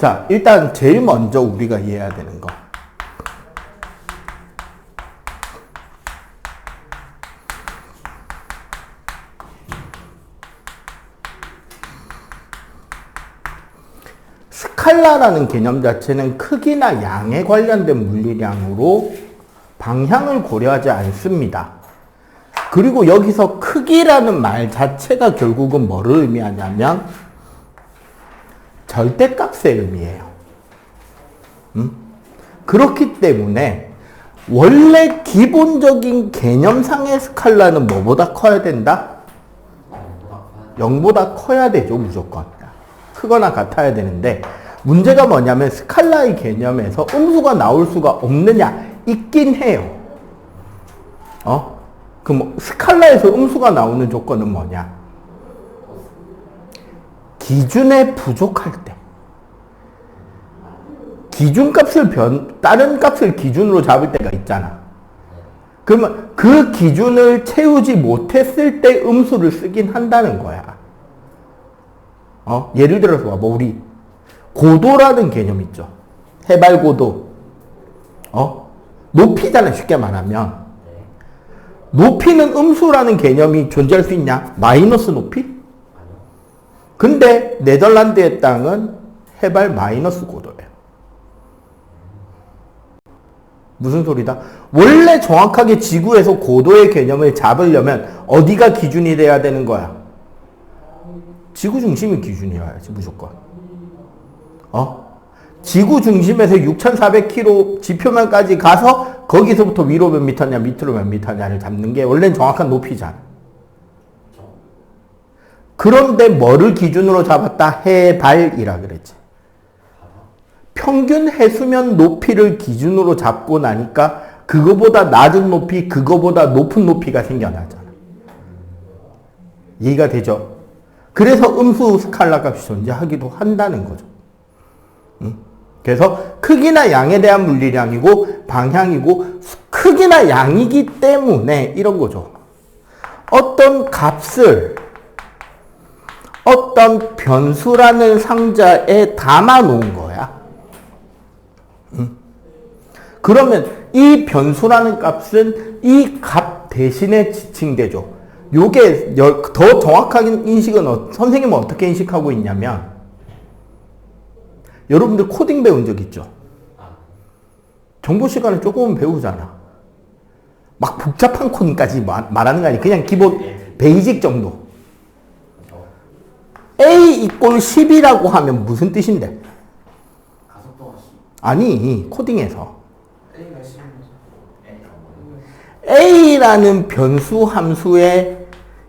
자, 일단 제일 먼저 우리가 이해해야 되는 거. 스칼라라는 개념 자체는 크기나 양에 관련된 물리량으로 방향을 고려하지 않습니다. 그리고 여기서 크기라는 말 자체가 결국은 뭐를 의미하냐면 절대값을 의미해요. 그렇기 때문에 원래 기본적인 개념상의 스칼라는 뭐보다 커야 된다? 0보다 커야 되죠, 무조건. 크거나 같아야 되는데 문제가 뭐냐면 스칼라의 개념에서 음수가 나올 수가 없느냐? 있긴 해요. 그럼 스칼라에서 음수가 나오는 조건은 뭐냐? 기준에 부족할 때. 기준값을 다른 값을 기준으로 잡을 때가 있잖아. 그러면 그 기준을 채우지 못했을 때 음수를 쓰긴 한다는 거야. 예를 들어서 뭐 우리 고도라는 개념 있죠. 해발 고도. 높이잖아, 쉽게 말하면. 높이는 음수라는 개념이 존재할 수 있냐? 마이너스 높이? 근데 네덜란드의 땅은 해발 마이너스 고도예요. 무슨 소리다? 원래 정확하게 지구에서 고도의 개념을 잡으려면 어디가 기준이 돼야 되는 거야? 지구 중심이 기준이어야지, 무조건. 지구 중심에서 6,400km 지표면까지 가서 거기서부터 위로 몇 미터냐, 밑으로 몇 미터냐를 잡는 게 원래는 정확한 높이잖아. 그런데 뭐를 기준으로 잡았다? 해발이라 그랬지. 평균 해수면 높이를 기준으로 잡고 나니까 그거보다 낮은 높이, 그거보다 높은 높이가 생겨나잖아. 이해가 되죠? 그래서 음수 스칼라 값이 존재하기도 한다는 거죠. 그래서 크기나 양에 대한 물리량이고 방향이고 크기나 양이기 때문에 이런 거죠. 어떤 값을 어떤 변수라는 상자에 담아 놓은 거야. 그러면 이 변수라는 값은 이 값 대신에 지칭되죠. 요게 더 정확한 인식은 선생님은 어떻게 인식하고 있냐면 여러분들 코딩 배운 적 있죠? 정보 시간에 조금은 배우잖아. 막 복잡한 코딩까지 말하는 거 아니야. 그냥 기본 베이직 정도. A 이꼴 10이라고 하면 무슨 뜻인데? 아니, 코딩에서. A라는 변수 함수에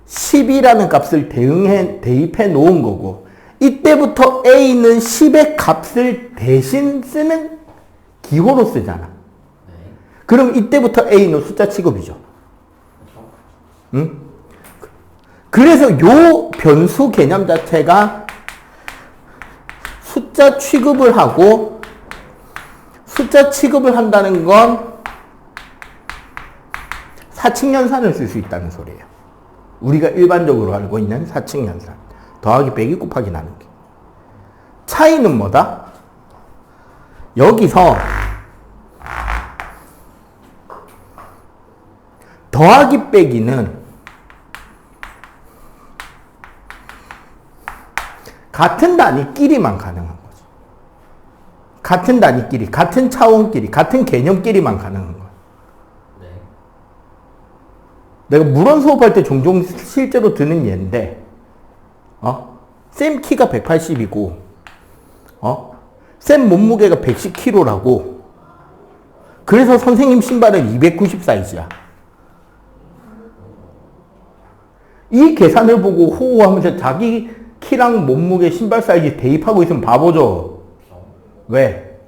10이라는 값을 대입해 놓은 거고, 이때부터 A는 10의 값을 대신 쓰는 기호로 쓰잖아. 그럼 이때부터 A는 숫자 취급이죠. 응? 그래서 요 변수 개념 자체가 숫자 취급을 하고, 숫자 취급을 한다는 건 사칙연산을 쓸 수 있다는 소리예요. 우리가 일반적으로 알고 있는 사칙연산. 더하기 빼기 곱하기 나누기. 차이는 뭐다? 여기서 더하기 빼기는 같은 단위끼리만 가능한 거죠. 같은 단위끼리, 같은 차원끼리, 같은 개념끼리만 가능한 거예요. 내가 물원 수업할 때 종종 실제로 드는 예인데, 쌤 키가 180이고, 쌤 몸무게가 110kg라고. 그래서 선생님 신발은 290 사이즈야. 이 계산을 보고 호호하면서 자기 키랑 몸무게 신발 사이즈 대입하고 있으면 바보죠. 왜?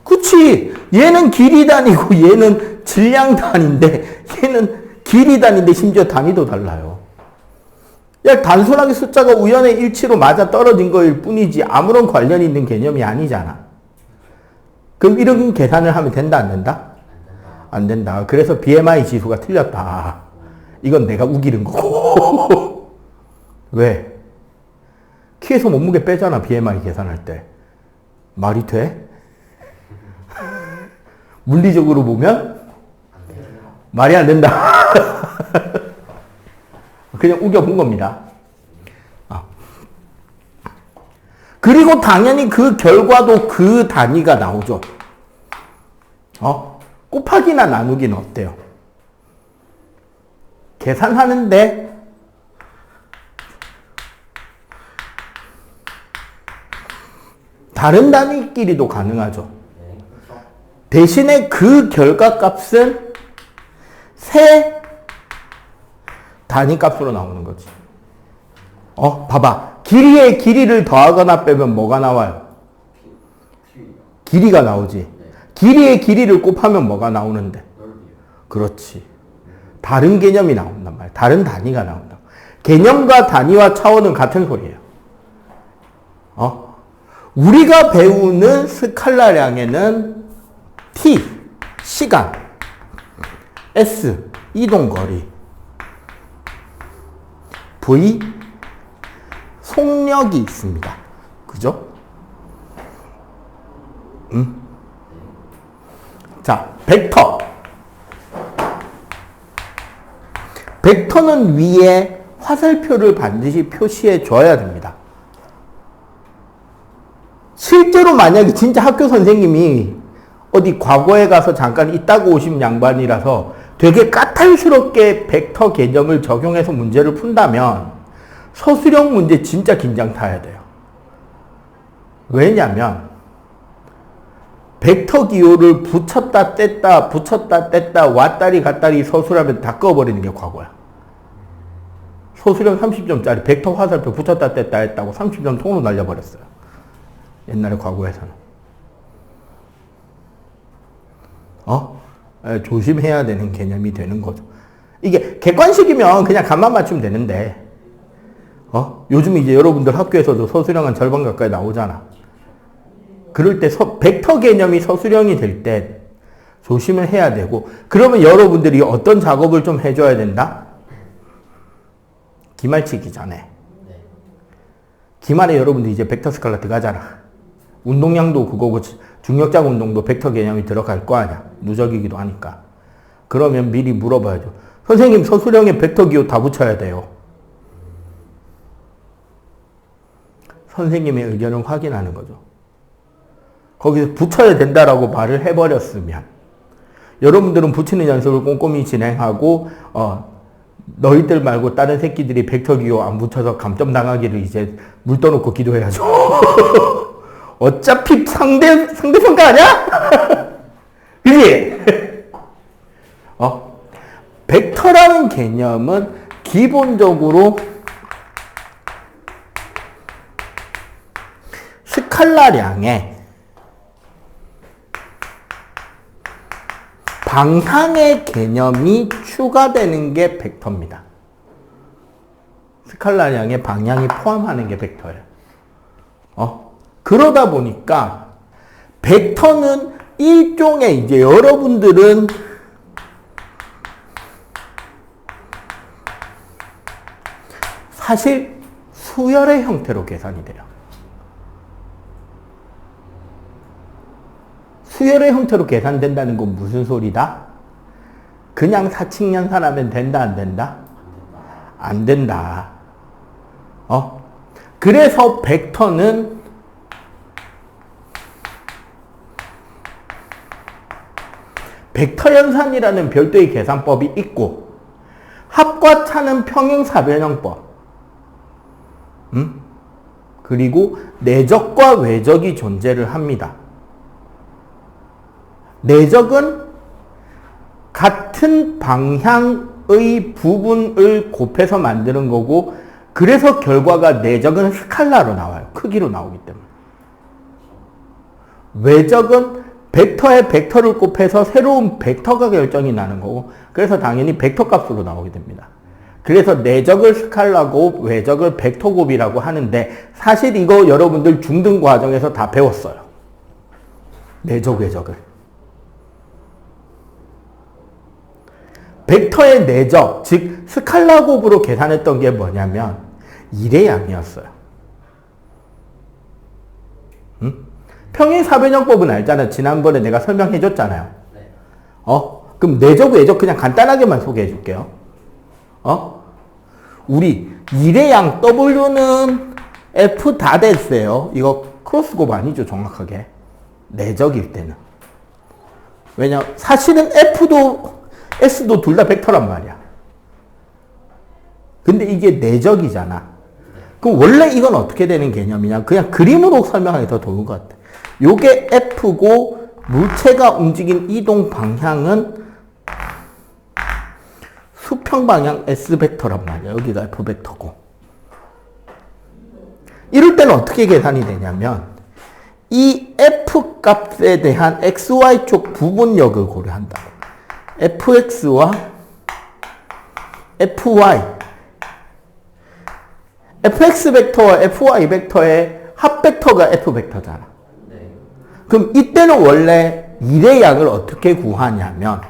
그치. 얘는 길이 단위고 얘는 질량 단위인데 얘는 길이 단위인데 심지어 단위도 달라요. 야, 단순하게 숫자가 우연의 일치로 맞아 떨어진 거일 뿐이지 아무런 관련이 있는 개념이 아니잖아. 그럼 이런 계산을 하면 된다, 안 된다? 안 된다. 그래서 BMI 지수가 틀렸다. 이건 내가 우기는 거고. 왜? 키에서 몸무게 빼잖아, BMI 계산할 때. 말이 돼? 물리적으로 보면 말이 안 된다. 그냥 우겨본 겁니다. 그리고 당연히 그 결과도 그 단위가 나오죠. 곱하기나 나누기는 어때요? 계산하는데 다른 단위끼리도 가능하죠. 대신에 그 결과값은 세 단위 값으로 나오는 거지. 봐봐. 길이에 길이를 더하거나 빼면 뭐가 나와요? 길이가 나오지. 길이에 길이를 곱하면 뭐가 나오는데? 그렇지. 다른 개념이 나온단 말이야. 다른 단위가 나온다. 개념과 단위와 차원은 같은 소리예요. 우리가 배우는 스칼라량에는 t, 시간, s, 이동거리, v, 속력이 있습니다. 그죠? 자, 벡터. 벡터는 위에 화살표를 반드시 표시해 줘야 됩니다. 실제로 만약에 진짜 학교 선생님이 어디 과거에 가서 잠깐 있다가 오신 양반이라서 되게 까탈스럽게 벡터 개념을 적용해서 문제를 푼다면 서술형 문제 진짜 긴장 타야 돼요. 왜냐면 벡터 기호를 붙였다 뗐다 왔다리 갔다리 서술하면 다 꺼버리는 게 과거야. 서술형 30점짜리 벡터 화살표 붙였다 뗐다 했다고 30점 통으로 날려버렸어요. 옛날에 과거에서는. 조심해야 되는 개념이 되는 거죠. 이게 객관식이면 그냥 값만 맞추면 되는데, 요즘 이제 여러분들 학교에서도 서술형은 절반 가까이 나오잖아. 그럴 때 벡터 개념이 서술형이 될 때 조심을 해야 되고, 그러면 여러분들이 어떤 작업을 좀 해줘야 된다? 기말치기 전에. 기말에 여러분들 이제 벡터 스칼라 들어가잖아. 운동량도 그거고 중력장 운동도 벡터 개념이 들어갈 거 아니야. 누적이기도 하니까. 그러면 미리 물어봐야죠. 선생님 서술형에 벡터 기호 다 붙여야 돼요. 선생님의 의견을 확인하는 거죠. 거기서 붙여야 된다라고 말을 해버렸으면 여러분들은 붙이는 연습을 꼼꼼히 진행하고 너희들 말고 다른 새끼들이 벡터 기호 안 붙여서 감점 당하기를 이제 물 떠놓고 기도해야죠. 어차피 상대평가 아니야? 그지? 벡터라는 개념은 기본적으로 스칼라량에 방향의 개념이 추가되는 게 벡터입니다. 스칼라량에 방향이 포함하는 게 벡터예요. 그러다 보니까 벡터는 일종의 이제 여러분들은 사실 수열의 형태로 계산이 돼요. 수열의 형태로 계산된다는 건 무슨 소리다? 그냥 사칙연산하면 된다, 안 된다? 안 된다. 그래서 벡터는 벡터 연산이라는 별도의 계산법이 있고 합과 차는 평행사변형법, 그리고 내적과 외적이 존재를 합니다. 내적은 같은 방향의 부분을 곱해서 만드는 거고, 그래서 결과가 내적은 스칼라로 나와요. 크기로 나오기 때문에. 외적은 벡터에 벡터를 곱해서 새로운 벡터가 결정이 나는 거고, 그래서 당연히 벡터 값으로 나오게 됩니다. 그래서 내적을 스칼라곱, 외적을 벡터곱이라고 하는데, 사실 이거 여러분들 중등 과정에서 다 배웠어요. 내적, 외적을. 벡터의 내적, 즉 스칼라곱으로 계산했던 게 뭐냐면 1의 양이었어요. 평행 사변형법은 알잖아. 지난번에 내가 설명해 줬잖아요. 네. 그럼 내적, 외적 그냥 간단하게만 소개해 줄게요. 우리 1의 양 W는 F 다 됐어요. 이거 크로스곱 아니죠, 정확하게. 내적일 때는. 왜냐, 사실은 F도 S도 둘 다 벡터란 말이야. 근데 이게 내적이잖아. 그럼 원래 이건 어떻게 되는 개념이냐? 그냥 그림으로 설명하기 더 좋은 것 같아. 요게 F고 물체가 움직인 이동 방향은 수평 방향 S 벡터란 말이야. 여기가 F 벡터고. 이럴 때는 어떻게 계산이 되냐면 이 F 값에 대한 XY 쪽 부분력을 고려한다. FX와 FY. FX 벡터와 FY 벡터의 합 벡터가 F 벡터잖아. 네. 그럼 이때는 원래 1의 양을 어떻게 구하냐면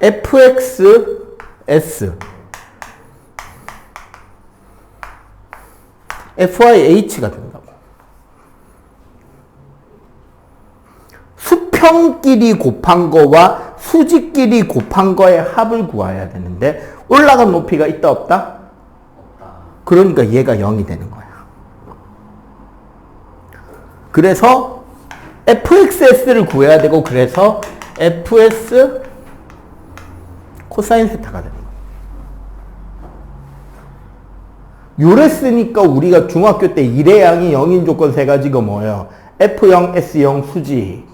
FX S FYH가 된다고. 수평끼리 곱한 거와 수직끼리 곱한 거의 합을 구해야 되는데 올라간 높이가 있다 없다? 없다. 그러니까 얘가 0이 되는 거야. 그래서 FXS를 구해야 되고 그래서 FS 코사인 세타가 되는 거야. 요랬으니까 우리가 중학교 때 1의 양이 0인 조건 세 가지가 뭐예요? F0, S0, 수직.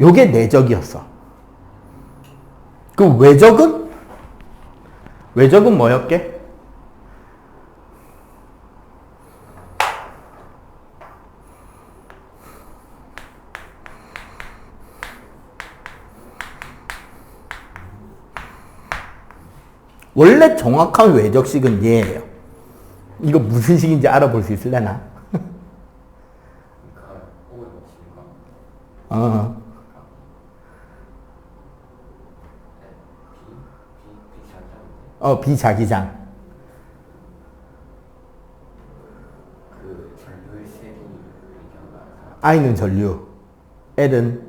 요게 내적이었어. 그 외적은? 외적은 뭐였게? 원래 정확한 외적식은 얘예요. 이거 무슨 식인지 알아볼 수 있을래나? 비자기장. 그 전류의 색이 얘기한다. I는 전류, L은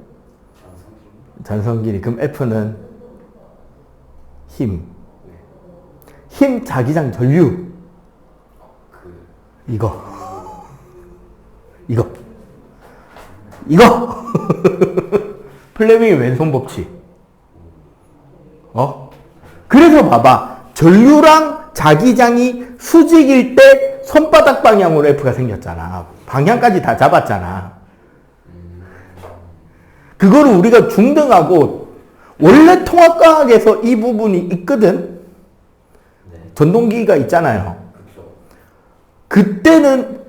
전성기. 전선 길이. 그럼 F는 힘. 힘 자기장 전류. 이거. 플레밍의 왼손 법칙. 그래서 봐봐. 전류랑 자기장이 수직일 때 손바닥 방향으로 F가 생겼잖아. 방향까지 다 잡았잖아. 그거를 우리가 중등하고 원래 통합과학에서 이 부분이 있거든. 전동기가 있잖아요. 그때는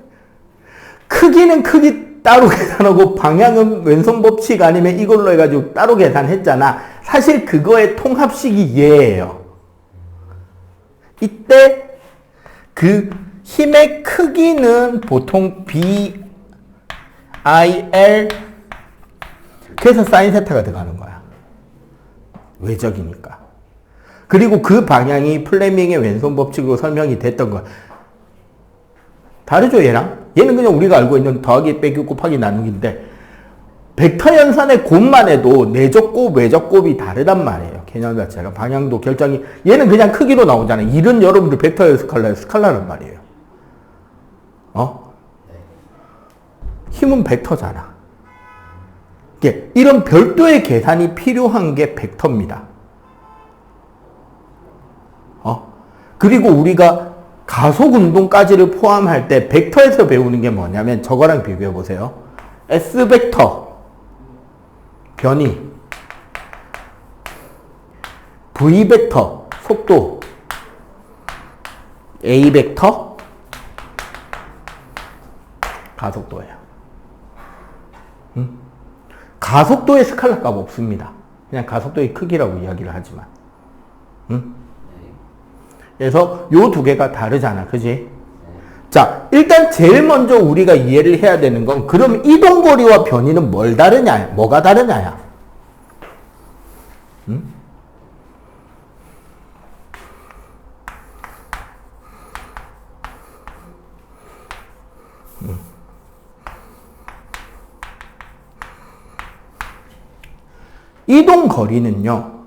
크기는 크기 따로 계산하고 방향은 왼손 법칙 아니면 이걸로 해가지고 따로 계산했잖아. 사실 그거의 통합식이 얘예요. 이때 그 힘의 크기는 보통 B, I, L 그래서 사인 세타가 들어가는 거야. 외적이니까. 그리고 그 방향이 플레밍의 왼손 법칙으로 설명이 됐던 거야. 다르죠, 얘랑? 얘는 그냥 우리가 알고 있는 더하기, 빼기, 곱하기, 나누기인데 벡터 연산의 곱만 해도 내적 곱, 외적 곱이 다르단 말이에요. 개념 자체가. 방향도 결정이. 얘는 그냥 크기로 나오잖아요. 일은 여러분들 벡터예요, 스칼라예요? 스칼라란 말이에요. 힘은 벡터잖아. 이런 별도의 계산이 필요한 게 벡터입니다. 그리고 우리가 가속운동까지를 포함할 때 벡터에서 배우는 게 뭐냐면 저거랑 비교해 보세요. S 벡터 변이, V 벡터 속도, A 벡터 가속도예요. 가속도의 스칼라 값 없습니다. 그냥 가속도의 크기라고 이야기를 하지만. 그래서 요 두 개가 다르잖아. 그지? 자, 일단 제일 먼저 우리가 이해를 해야 되는 건 그럼 이동거리와 변이는 뭘 다르냐? 뭐가 다르냐야? 이동 거리는요.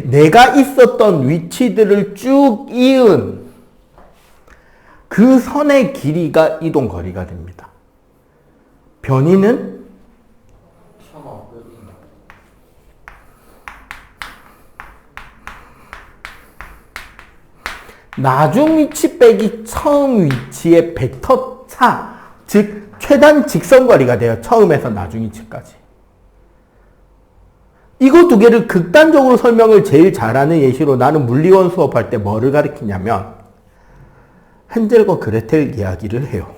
내가 있었던 위치들을 쭉 이은 그 선의 길이가 이동 거리가 됩니다. 변이는 나중 위치 빼기 처음 위치의 벡터 차, 즉 최단 직선거리가 돼요. 처음에서 나중 위치까지. 이거 두 개를 극단적으로 설명을 제일 잘하는 예시로 나는 물리원 수업할 때 뭐를 가르치냐면 헨젤과 그레텔 이야기를 해요.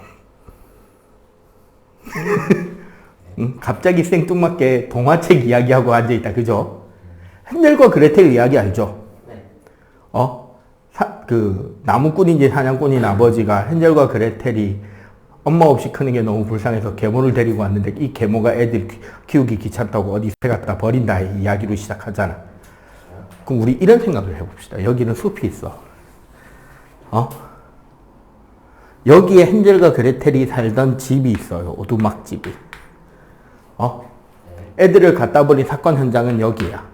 갑자기 생뚱맞게 동화책 이야기하고 앉아있다. 그죠? 헨젤과 그레텔 이야기 알죠? 그 나무꾼인지 사냥꾼인 아버지가 헨젤과 그레텔이 엄마 없이 크는 게 너무 불쌍해서 계모를 데리고 왔는데 이 계모가 애들 키우기 귀찮다고 어디 새 갖다 버린다 이 이야기로 시작하잖아. 그럼 우리 이런 생각을 해봅시다. 여기는 숲이 있어. 여기에 헨젤과 그레텔이 살던 집이 있어요. 오두막집이. 애들을 갖다 버린 사건 현장은 여기야.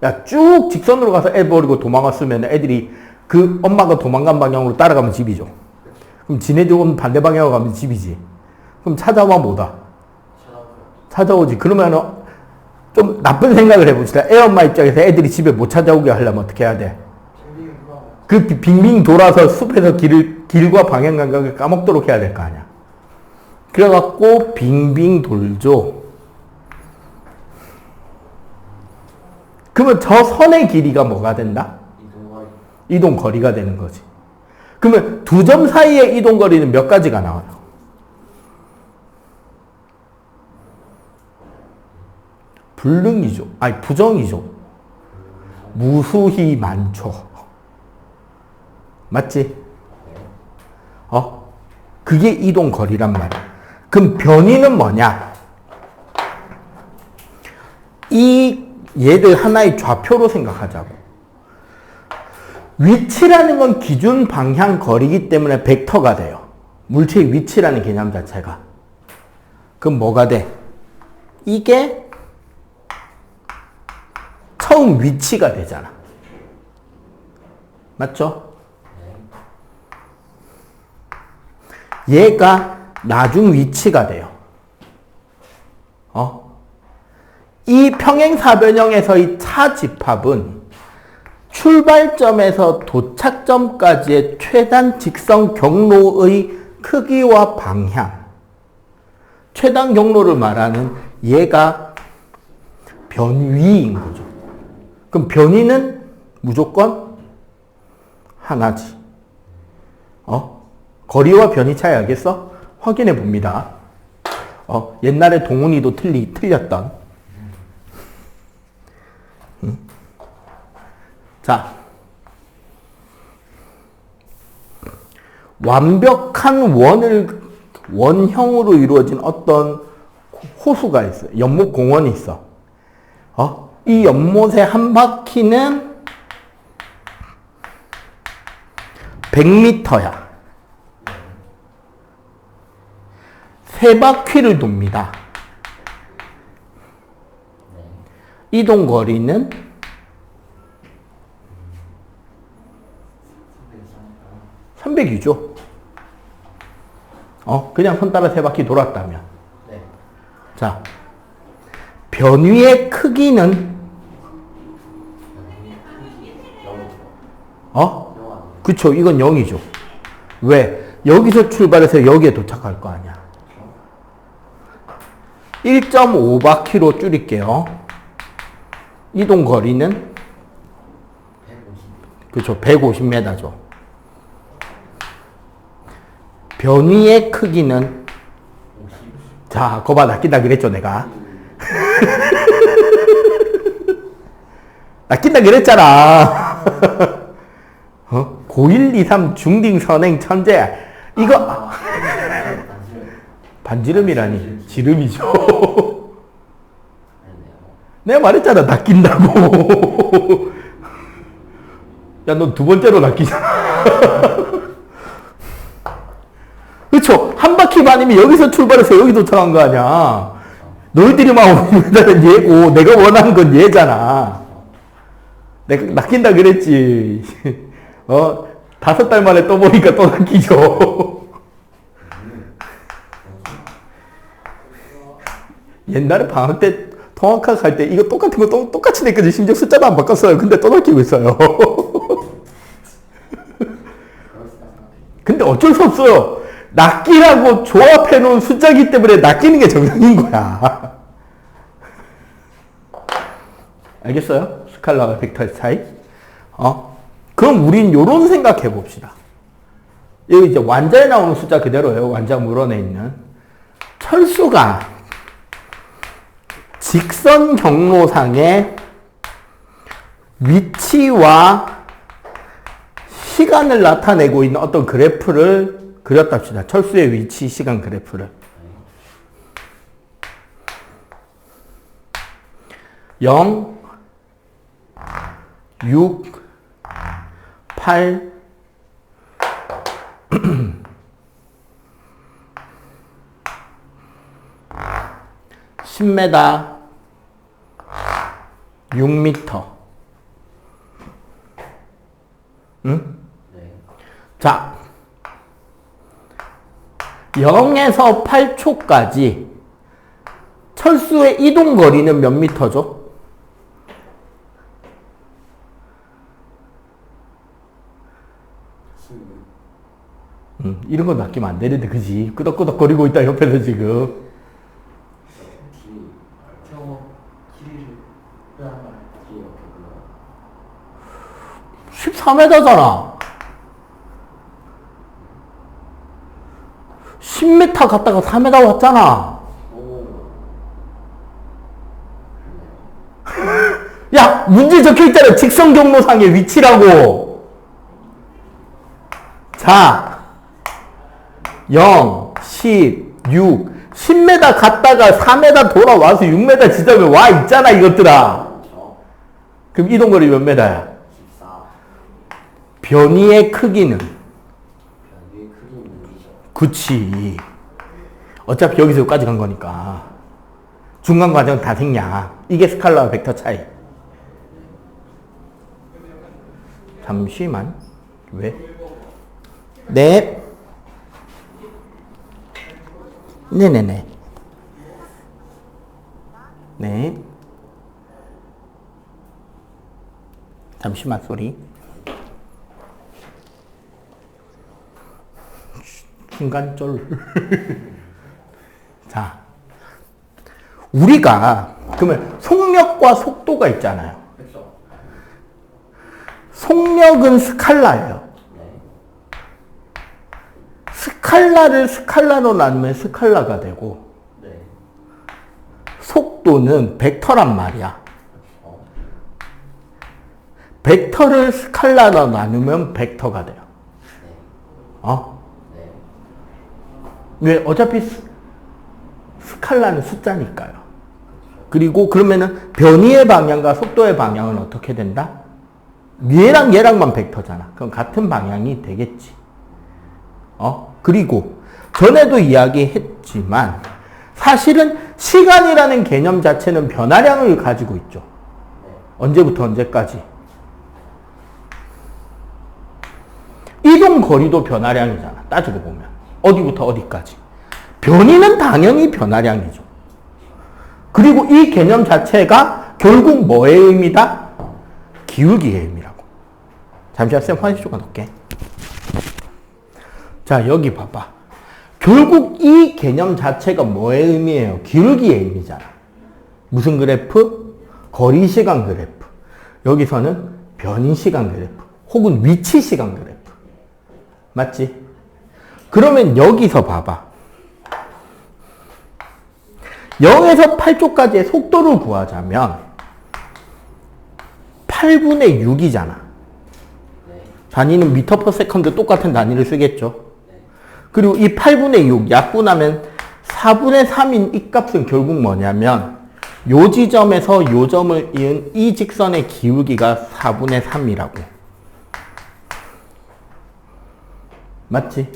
야, 쭉 직선으로 가서 애 버리고 도망갔으면 애들이 그 엄마가 도망간 방향으로 따라가면 집이죠. 그럼 지네들은 반대 방향으로 가면 집이지. 그럼 찾아와 뭐다? 찾아오지. 그러면 좀 나쁜 생각을 해봅시다. 애 엄마 입장에서 애들이 집에 못 찾아오게 하려면 어떻게 해야 돼? 그 빙빙 돌아서 숲에서 길과 방향 감각을 까먹도록 해야 될 거 아니야. 그래갖고 빙빙 돌죠. 그러면 저 선의 길이가 뭐가 된다? 이동 거리가 되는 거지. 그러면 두 점 사이의 이동 거리는 몇 가지가 나와요? 불능이죠. 아니 부정이죠. 무수히 많죠. 맞지? 그게 이동 거리란 말이야. 그럼 변이는 뭐냐? 얘들 하나의 좌표로 생각하자고. 위치라는 건 기준 방향 거리이기 때문에 벡터가 돼요. 물체의 위치라는 개념 자체가. 그럼 뭐가 돼? 이게 처음 위치가 되잖아. 맞죠? 얘가 나중 위치가 돼요. 이 평행사변형에서의 차집합은 출발점에서 도착점까지의 최단 직선 경로의 크기와 방향, 최단 경로를 말하는 얘가 변위인 거죠. 그럼 변위는 무조건 하나지. 거리와 변위 차이 알겠어? 확인해 봅니다. 옛날에 동훈이도 틀렸던. 자, 완벽한 원형으로 이루어진 어떤 호수가 있어요. 연못 공원이 있어. 이 연못의 한 바퀴는 100m야. 세 바퀴를 돕니다. 이동 거리는 300이죠. 그냥 손 따라 세 바퀴 돌았다면. 네. 자, 변위의 크기는 그쵸. 이건 0이죠. 왜? 여기서 출발해서 여기에 도착할 거 아니야. 1.5바퀴로 줄일게요. 이동 거리는 150. 그쵸. 150m죠. 변위의 크기는 50. 자, 거봐 낚인다 그랬죠 내가. 낚인다 그랬잖아. 고1, 2, 3 중딩 선행 천재. 이거 반지름이라니 지름이죠. 내가 말했잖아, 낚인다고. 야, 너 두 번째로 낚이잖아. 그쵸? 한 바퀴 반이면 여기서 출발해서 여기 도착한 거 아니야. 너희들이 막 원하는 얘고, 내가 원하는 건 얘잖아. 내가 낚인다 그랬지. 5달 만에 떠보니까 또 낚이죠. 옛날에 방학 때 통학학 할 때 이거 똑같은 거 똑같이 냈거든. 심지어 숫자도 안 바꿨어요. 근데 또 낚이고 있어요. 근데 어쩔 수 없어요. 낚이라고 조합해 놓은 숫자기 때문에 낚이는 게 정상인 거야. 알겠어요? 스칼라와 벡터의 차이. 그럼 우린 요런 생각해 봅시다. 여기 이제 완자에 나오는 숫자 그대로예요. 완자 물원에 있는. 철수가 직선 경로상의 위치와 시간을 나타내고 있는 어떤 그래프를 그렸답시다. 철수의 위치, 시간 그래프를. 0, 6, 8, 10m, 6m. 응? 네. 자, 0에서 8초까지 철수의 이동 거리는 몇 미터죠? 이런 거 낚이면 안 되는데, 그지? 끄덕끄덕 거리고 있다, 옆에서 지금. 길이를 길이 이렇게 불러. 14m잖아. 10m 갔다가 4m 왔잖아. 오. 야, 문제 적혀 있잖아. 직선 경로상의 위치라고. 자, 0, 10, 6, 10m 갔다가 4m 돌아와서 6m 지점에 와 있잖아, 이것들아. 그렇죠. 그럼 이동거리 몇 m야? 14. 변이의 크기는? 변의 크기는 2죠. 그치. 어차피 여기서 여기까지 간 거니까. 중간 과정 다 생략. 이게 스칼라와 벡터 차이. 잠시만. 왜? 네. 네네네. 네. 잠시만, 소리. 순간 쫄. 자, 우리가 그러면 속력과 속도가 있잖아요. 그렇죠. 속력은 스칼라예요. 네. 스칼라를 스칼라로 나누면 스칼라가 되고, 네. 속도는 벡터란 말이야. 그렇죠. 벡터를 스칼라로 나누면 벡터가 돼요. 네. 네. 왜? 어차피 스칼라는 숫자니까요. 그리고 그러면은 변이의 방향과 속도의 방향은 어떻게 된다? 얘랑 얘랑만 벡터잖아. 그럼 같은 방향이 되겠지. 그리고 전에도 이야기했지만 사실은 시간이라는 개념 자체는 변화량을 가지고 있죠. 언제부터 언제까지? 이동 거리도 변화량이잖아. 따지고 보면. 어디부터 어디까지. 변이는 당연히 변화량이죠. 그리고 이 개념 자체가 결국 뭐의 의미다? 기울기의 의미라고. 잠시만 쌤 화질 조금 넣을게. 자, 여기 봐봐. 결국 이 개념 자체가 뭐의 의미예요? 기울기의 의미잖아. 무슨 그래프? 거리 시간 그래프. 여기서는 변이 시간 그래프. 혹은 위치 시간 그래프. 맞지? 그러면 여기서 봐봐. 0에서 8초까지의 속도를 구하자면 8분의 6이잖아. 단위는 미터 퍼 세컨드 똑같은 단위를 쓰겠죠. 네. 그리고 이 8분의 6 약분하면 4분의 3인 이 값은 결국 뭐냐면 요 지점에서 요 점을 이은 이 직선의 기울기가 4분의 3이라고. 맞지?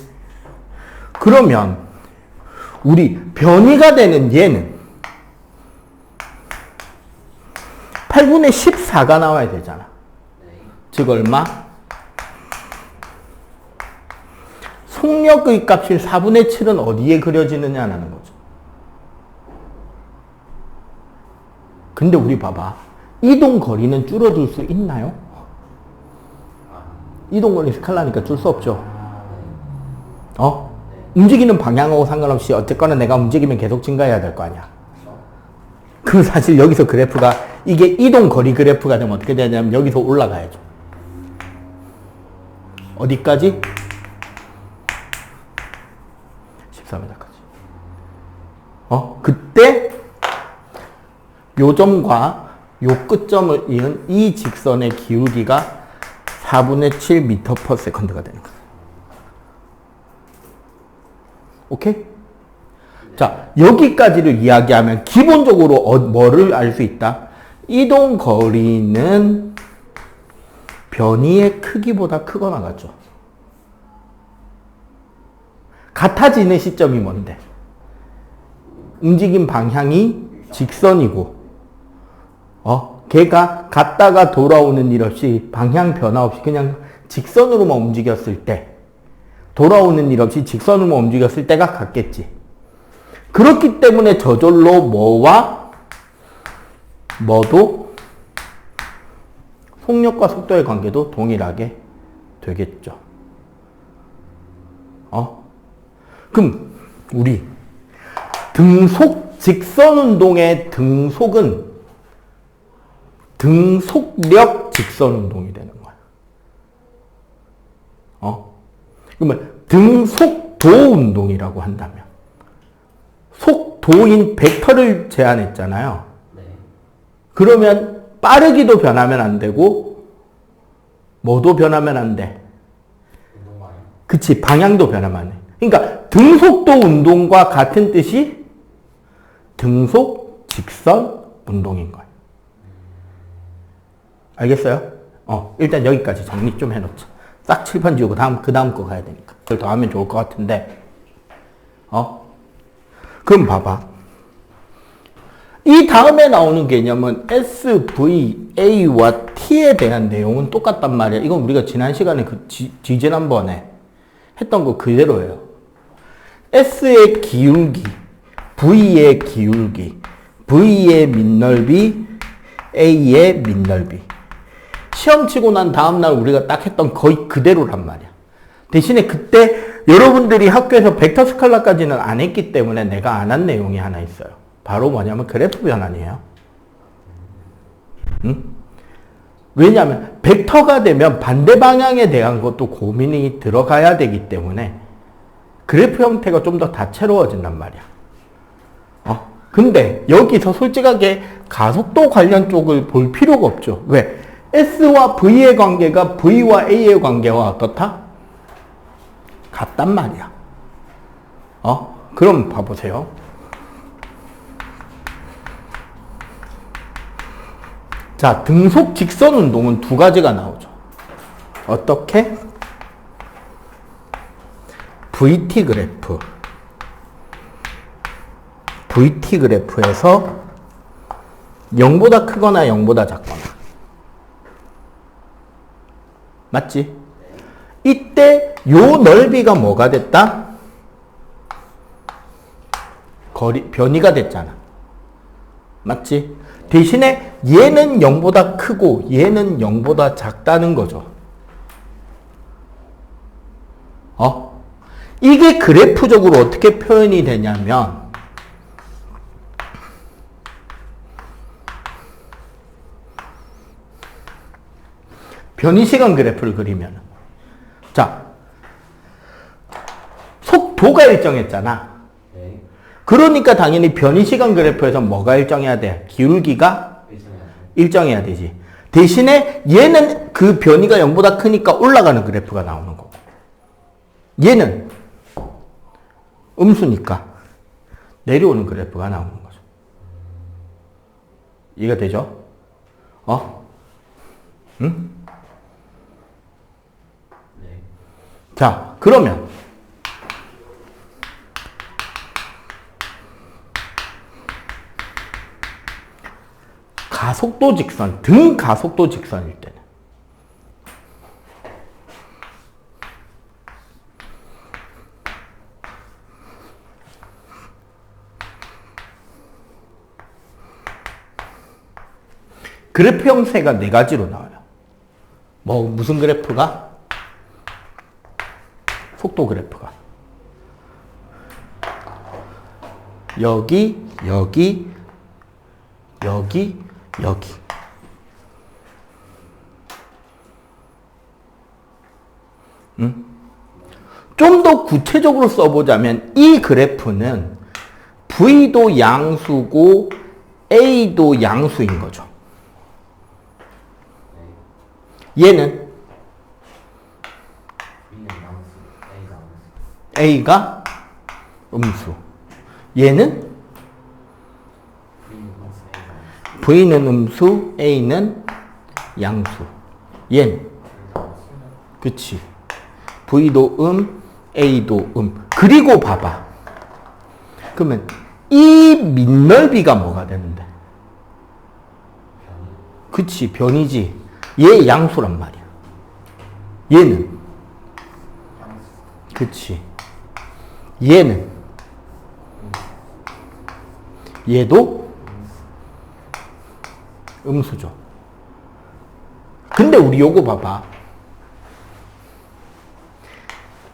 그러면 우리 변이가 되는 얘는 8분의 14가 나와야 되잖아. 네. 즉 얼마? 속력의 값인 4분의 7은 어디에 그려지느냐라는 거죠. 근데 우리 봐봐. 이동 거리는 줄어들 수 있나요? 이동 거리 스칼라니까 줄 수 없죠. 어? 움직이는 방향하고 상관없이 어쨌거나 내가 움직이면 계속 증가해야 될 거 아니야. 그럼 사실 여기서 그래프가 이게 이동 거리 그래프가 되면 어떻게 되냐면 여기서 올라가야죠. 어디까지? 14m까지. 그때 요 점과 요 끝점을 이은 이 직선의 기울기가 4분의 7 미터 퍼 세컨드가 되는 거예요. 오케이? 자, 여기까지를 이야기하면 기본적으로 뭐를 알 수 있다? 이동 거리는 변이의 크기보다 크거나 같죠. 같아지는 시점이 뭔데? 움직임 방향이 직선이고, 걔가 갔다가 돌아오는 일 없이 방향 변화 없이 그냥 직선으로만 움직였을 때, 돌아오는 일 없이 직선으로만 움직였을 때가 같겠지. 그렇기 때문에 저절로 뭐와 뭐도 속력과 속도의 관계도 동일하게 되겠죠. 그럼 우리 등속 직선 운동의 등속은 등속력 직선 운동이 되는 거야. 그러면 등속도 운동이라고 한다면 속도인 벡터를 제한했잖아요. 네. 그러면 빠르기도 변하면 안 되고 뭐도 변하면 안 돼. 운동만요? 그치, 방향도 변하면 안 돼. 그러니까 등속도 운동과 같은 뜻이 등속 직선 운동인 거예요. 알겠어요? 일단 여기까지 정리 좀 해놓자. 싹 칠판 지우고 그 다음 거 가야 되니까. 그걸 더 하면 좋을 것 같은데. 그럼 봐봐. 이 다음에 나오는 개념은 SVA와 T에 대한 내용은 똑같단 말이야. 이건 우리가 지난 시간에 지지난번에 했던 거 그대로예요. S의 기울기, V의 기울기, V의 밑넓이, A의 밑넓이. 시험 치고 난 다음날 우리가 딱 했던 거의 그대로란 말이야. 대신에 그때 여러분들이 학교에서 벡터 스칼라까지는 안 했기 때문에 내가 안 한 내용이 하나 있어요. 바로 뭐냐면 그래프 변환이에요. 응? 왜냐하면 벡터가 되면 반대 방향에 대한 것도 고민이 들어가야 되기 때문에 그래프 형태가 좀 더 다채로워진단 말이야. 근데 여기서 솔직하게 가속도 관련 쪽을 볼 필요가 없죠. 왜? S와 V의 관계가 V와 A의 관계와 어떻다? 같단 말이야. 그럼 봐보세요. 자, 등속 직선 운동은 두 가지가 나오죠. 어떻게? VT 그래프. VT 그래프에서 0보다 크거나 0보다 작거나. 맞지? 이때 요 넓이가 뭐가 됐다? 변이가 됐잖아. 맞지? 대신에 얘는 0보다 크고 얘는 0보다 작다는 거죠. 이게 그래프적으로 어떻게 표현이 되냐면 변이시간 그래프를 그리면 자, 속도가 일정했잖아. 네. 그러니까 당연히 변이시간 그래프에서 뭐가 일정해야 돼? 기울기가 일정해야죠. 일정해야 되지. 대신에 얘는 그 변이가 0보다 크니까 올라가는 그래프가 나오는 거고, 얘는 음수니까 내려오는 그래프가 나오는 거죠. 이해가 되죠? 응? 네. 자, 그러면 가속도 직선, 등 가속도 직선일 때는 그래프 형태가 네 가지로 나와요. 무슨 그래프가? 속도 그래프가. 여기, 여기, 여기, 여기. 좀 더 구체적으로 써보자면 이 그래프는 V도 양수고 A도 양수인 거죠. 얘는 A가 음수. 얘는 V는 음수, A는 양수. 얘는 그치. V도 A도 그리고 봐봐. 그러면 이 밑넓이가 뭐가 되는데? 그치, 변이지. 얘 양수란 말이야. 얘는 그치. 얘는 얘도 음수죠. 근데 우리 요거 봐봐.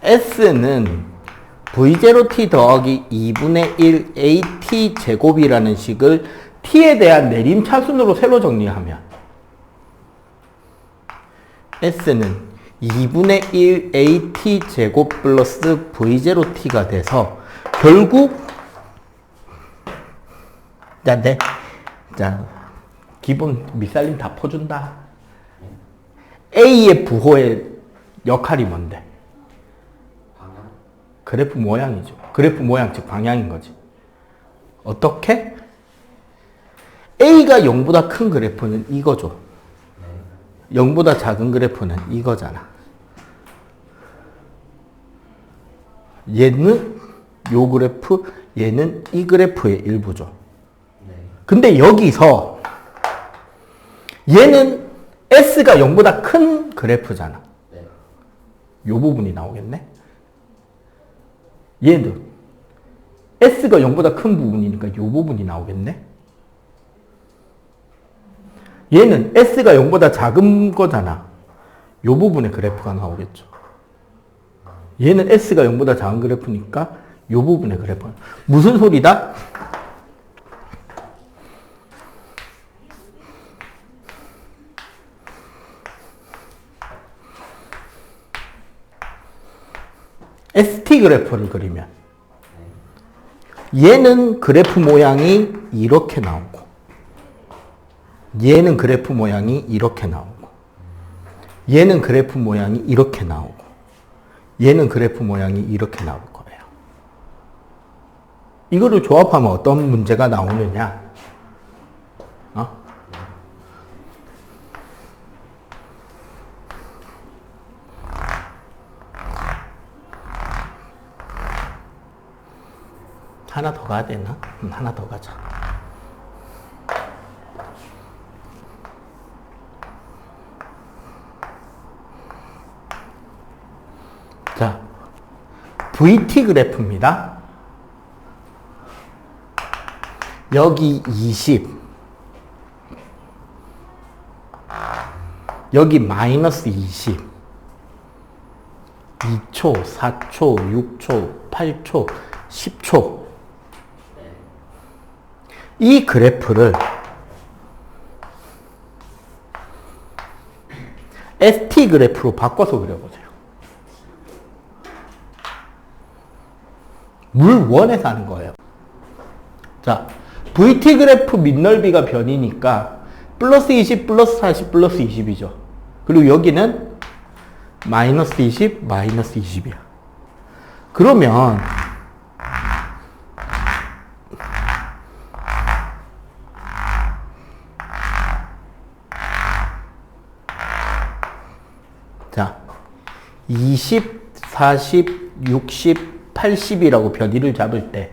S는 V0t 더하기 2분의 1 AT 제곱이라는 식을 T에 대한 내림차순으로 세로 정리하면 S는 2분의 1 AT 제곱 플러스 V0t가 돼서 결국 자, 기본 밑살림 다 퍼준다. A의 부호의 역할이 뭔데? 방향? 그래프 모양이죠. 그래프 모양 즉 방향인 거지. 어떻게? A가 0보다 큰 그래프는 이거죠. 0보다 작은 그래프는 이거잖아. 얘는 요 그래프, 얘는 이 그래프의 일부죠. 근데 여기서 얘는 S가 0보다 큰 그래프잖아. 요 부분이 나오겠네. 얘도 S가 0보다 큰 부분이니까 요 부분이 나오겠네. 얘는 S가 0보다 작은 거잖아. 요 부분의 그래프가 나오겠죠. 얘는 S가 0보다 작은 그래프니까 요 부분의 그래프. 무슨 소리다? ST 그래프를 그리면 얘는 그래프 모양이 이렇게 나오고 얘는 그래프 모양이 이렇게 나오고 얘는 그래프 모양이 이렇게 나오고 얘는 그래프 모양이 이렇게 나올 거예요. 이거를 조합하면 어떤 문제가 나오느냐? 하나 더 가야 되나? 하나 더 가자. 자, VT 그래프입니다. 여기 20, 여기 마이너스 20, 2초, 4초, 6초, 8초, 10초. 이 그래프를 ST 그래프로 바꿔서 그려보세요. 물 원에서 하는 거예요. 자, VT 그래프 밑넓이가 변이니까 플러스 20, 플러스 40, 플러스 20이죠. 그리고 여기는 마이너스 20, 마이너스 20이야. 그러면 자, 20, 40, 60, 80이라고 변이를 잡을 때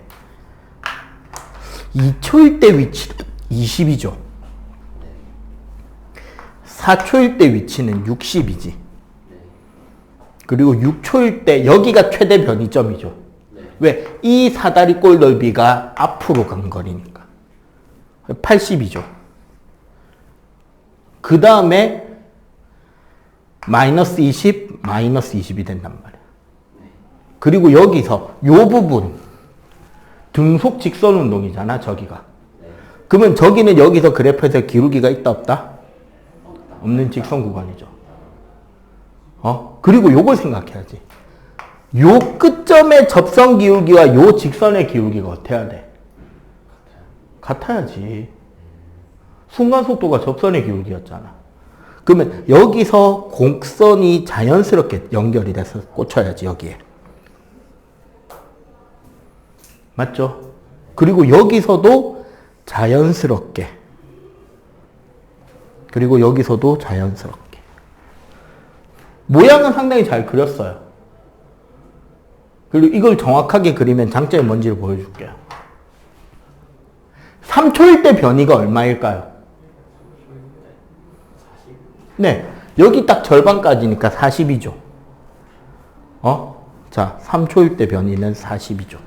2초일 때 위치는 20이죠. 4초일 때 위치는 60이지. 그리고 6초일 때 여기가 최대 변이점이죠. 왜? 이 사다리 꼴 넓이가 앞으로 간 거리니까. 80이죠. 그 다음에 마이너스 20, 마이너스 20이 된단 말이야. 그리고 여기서 요 부분 등속 직선 운동이잖아, 저기가. 그러면 저기는 여기서 그래프에서 기울기가 있다, 없다? 없는 직선 구간이죠. 그리고 요걸 생각해야지. 요 끝점의 접선 기울기와 요 직선의 기울기가 어때야 돼? 같아야지. 순간 속도가 접선의 기울기였잖아. 그러면 여기서 곡선이 자연스럽게 연결이 돼서 꽂혀야지, 여기에. 맞죠? 그리고 여기서도 자연스럽게. 그리고 여기서도 자연스럽게. 모양은 상당히 잘 그렸어요. 그리고 이걸 정확하게 그리면 장점이 뭔지를 보여줄게요. 3초일 때 변이가 얼마일까요? 네. 여기 딱 절반까지니까 40이죠. 자, 3초일 때 변이는 40이죠.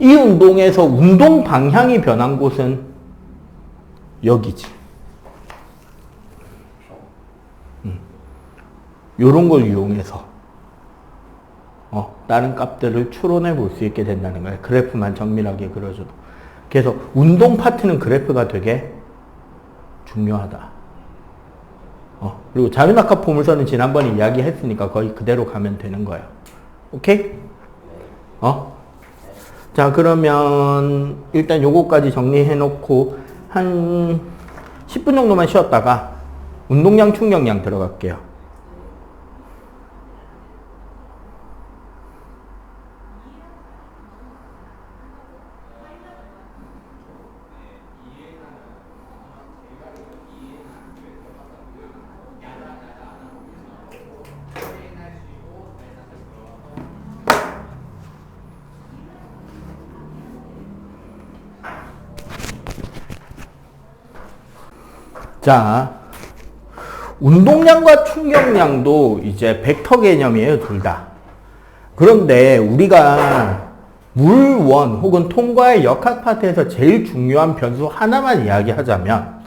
이 운동에서 운동 방향이 변한 곳은 여기지. 요런 걸 이용해서 다른 값들을 추론해 볼 수 있게 된다는 거예요. 그래프만 정밀하게 그려줘도. 그래서 운동 파트는 그래프가 되게 중요하다. 그리고 자유낙하 포물선은 지난번에 이야기했으니까 거의 그대로 가면 되는 거예요. 오케이? 자, 그러면 일단 요거까지 정리해 놓고 한 10분 정도만 쉬었다가 운동량, 충격량 들어갈게요. 자, 운동량과 충격량도 이제 벡터 개념이에요, 둘 다. 그런데 우리가 물원 혹은 통과의 역학 파트에서 제일 중요한 변수 하나만 이야기하자면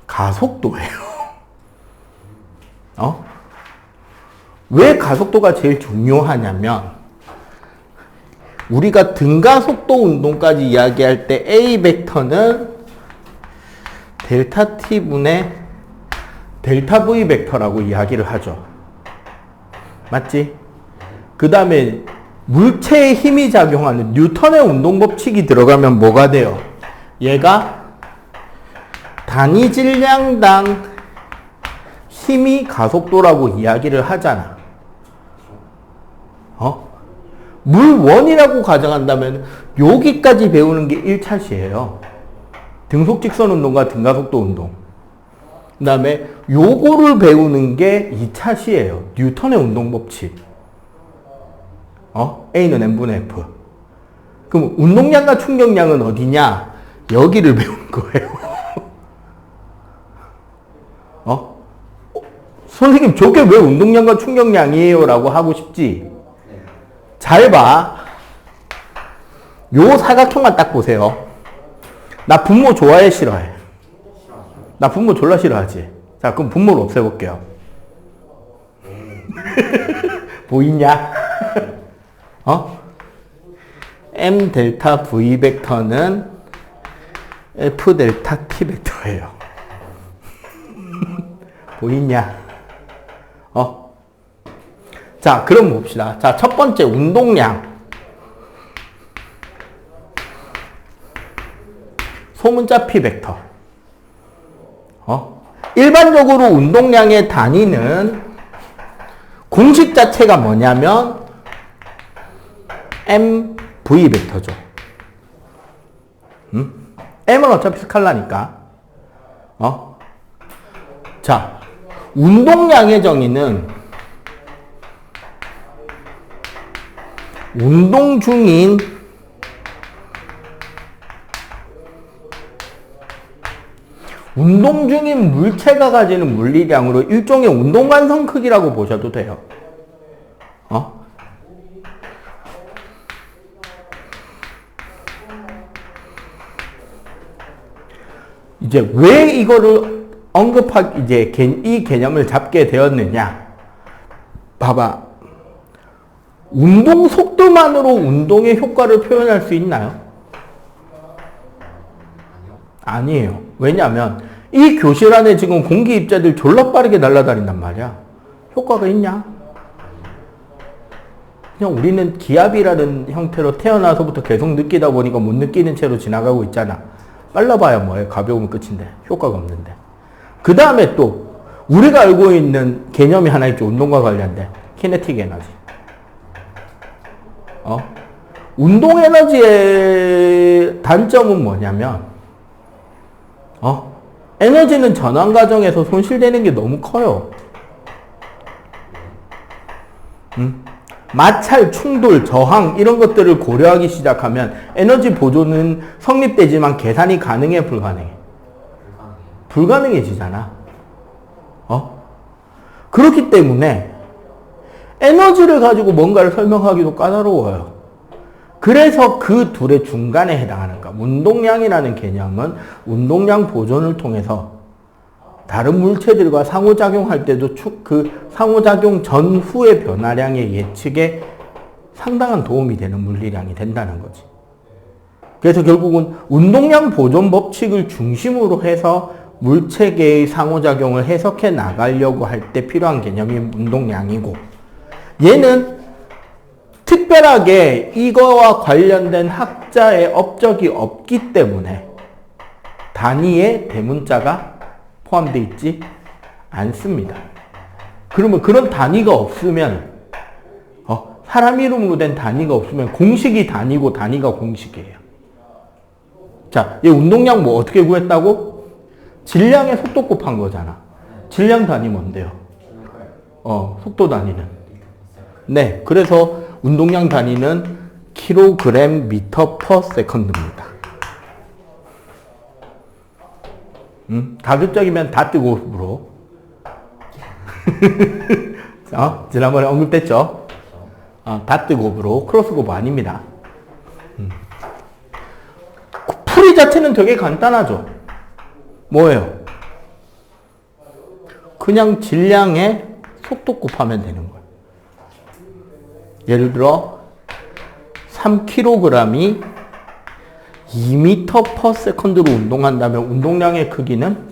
가속도예요. 왜 가속도가 제일 중요하냐면 우리가 등가속도 운동까지 이야기할 때 A 벡터는 델타 T분의 델타 V 벡터라고 이야기를 하죠. 맞지? 그 다음에 물체에 힘이 작용하는 뉴턴의 운동 법칙이 들어가면 뭐가 돼요? 얘가 단위 질량당 힘이 가속도라고 이야기를 하잖아. 물원이라고 가정한다면 여기까지 배우는 게 1차시예요. 등속직선 운동과 등가속도 운동. 그 다음에 요거를 배우는 게 2차시예요. 뉴턴의 운동 법칙. A는 N분의 F. 그럼 운동량과 충격량은 어디냐? 여기를 배우는 거예요. 선생님, 저게 왜 운동량과 충격량이에요? 라고 하고 싶지? 잘 봐. 요 사각형만 딱 보세요. 나 분모 좋아해, 싫어해? 나 분모 졸라 싫어하지? 자, 그럼 분모를 없애볼게요. 보이냐? M 델타 V 벡터는 F 델타 T 벡터예요. 보이냐? 자, 그럼 봅시다. 자, 첫 번째 운동량. 소문자 P 벡터. 일반적으로 운동량의 단위는 공식 자체가 뭐냐면 MV 벡터죠. M은 어차피 스칼라니까. 자, 운동량의 정의는 운동 중인 물체가 가지는 물리량으로 일종의 운동 완성 크기라고 보셔도 돼요. 이제 왜 이거를 이 개념을 잡게 되었느냐? 봐봐. 운동 속도만으로 운동의 효과를 표현할 수 있나요? 아니에요. 왜냐하면 이 교실 안에 지금 공기 입자들 졸라 빠르게 날아다닌단 말이야. 효과가 있냐? 그냥 우리는 기압이라는 형태로 태어나서부터 계속 느끼다 보니까 못 느끼는 채로 지나가고 있잖아. 빨라봐야 뭐해. 가벼우면 끝인데. 효과가 없는데. 그 다음에 또 우리가 알고 있는 개념이 하나 있죠. 운동과 관련된. 키네틱 에너지. 운동 에너지의 단점은 뭐냐면 에너지는 전환 과정에서 손실되는 게 너무 커요. 마찰, 충돌, 저항 이런 것들을 고려하기 시작하면 에너지 보존은 성립되지만 계산이 가능해, 불가능해? 불가능해지잖아. 그렇기 때문에 에너지를 가지고 뭔가를 설명하기도 까다로워요. 그래서 그 둘의 중간에 해당하는 거. 운동량이라는 개념은 운동량 보존을 통해서 다른 물체들과 상호작용할 때도 그 상호작용 전후의 변화량의 예측에 상당한 도움이 되는 물리량이 된다는 거지. 그래서 결국은 운동량 보존 법칙을 중심으로 해서 물체계의 상호작용을 해석해 나가려고 할 때 필요한 개념이 운동량이고, 얘는 특별하게 이거와 관련된 학자의 업적이 없기 때문에 단위에 대문자가 포함되어 있지 않습니다. 그러면 그런 단위가 없으면 사람 이름으로 된 단위가 없으면 공식이 단위고 단위가 공식이에요. 자, 얘 운동량 뭐 어떻게 구했다고? 질량의 속도 곱한 거잖아. 질량 단위 뭔데요? 속도 단위는. 네, 그래서 운동량 단위는 킬로그램 미터 퍼 세컨드입니다. 가급적이면 다 뜨고으로. 지난번에 언급됐죠? 다 뜨고으로. 크로스고브 아닙니다. 풀이 자체는 되게 간단하죠? 뭐예요? 그냥 질량의 속도 곱하면 되는 거예요. 예를 들어 3kg이 2m per second로 운동한다면 운동량의 크기는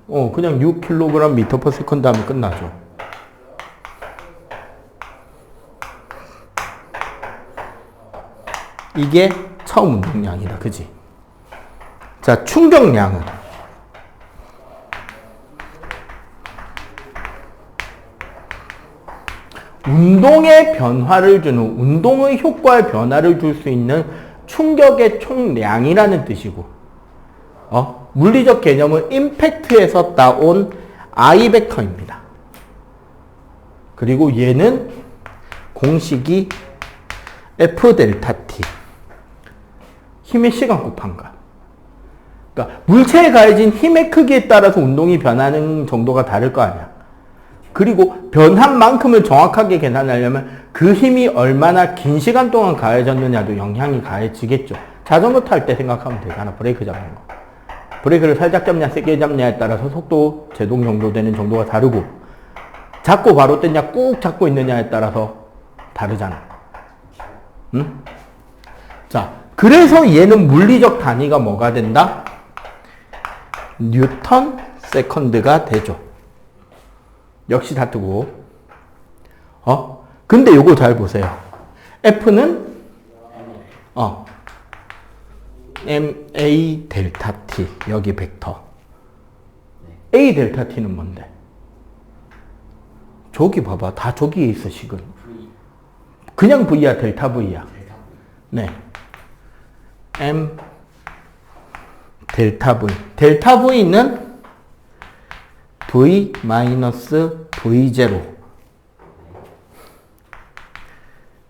6kg. 그냥 6kg m per second 하면 끝나죠. 이게 처음 운동량이다. 그지? 자, 충격량은 운동의 변화를 주는, 운동의 효과에 변화를 줄 수 있는 충격의 총량이라는 뜻이고, 물리적 개념은 임팩트에서 따온 I 벡터입니다. 그리고 얘는 공식이 F 델타 T. 힘의 시간 곱한가. 그러니까 물체에 가해진 힘의 크기에 따라서 운동이 변하는 정도가 다를 거 아니야. 그리고 변한 만큼을 정확하게 계산하려면 그 힘이 얼마나 긴 시간 동안 가해졌느냐도 영향이 가해지겠죠. 자전거 탈 때 생각하면 되잖아. 브레이크 잡는 거. 브레이크를 살짝 잡냐 세게 잡냐에 따라서 속도 제동 정도 되는 정도가 다르고, 잡고 바로 뗐냐 꾹 잡고 있느냐에 따라서 다르잖아. 응? 자, 그래서 얘는 물리적 단위가 뭐가 된다? 뉴턴 세컨드가 되죠. 역시 다 뜨고. 근데 요거 잘 보세요. F는 MA 델타 T 여기 벡터. A 델타 T는 뭔데? 저기 봐봐. 다 저기에 있어 식은. V. 그냥 V야 델타 V야. 델타 V. 네. M 델타 V. 델타 V는 V 마이너스 V0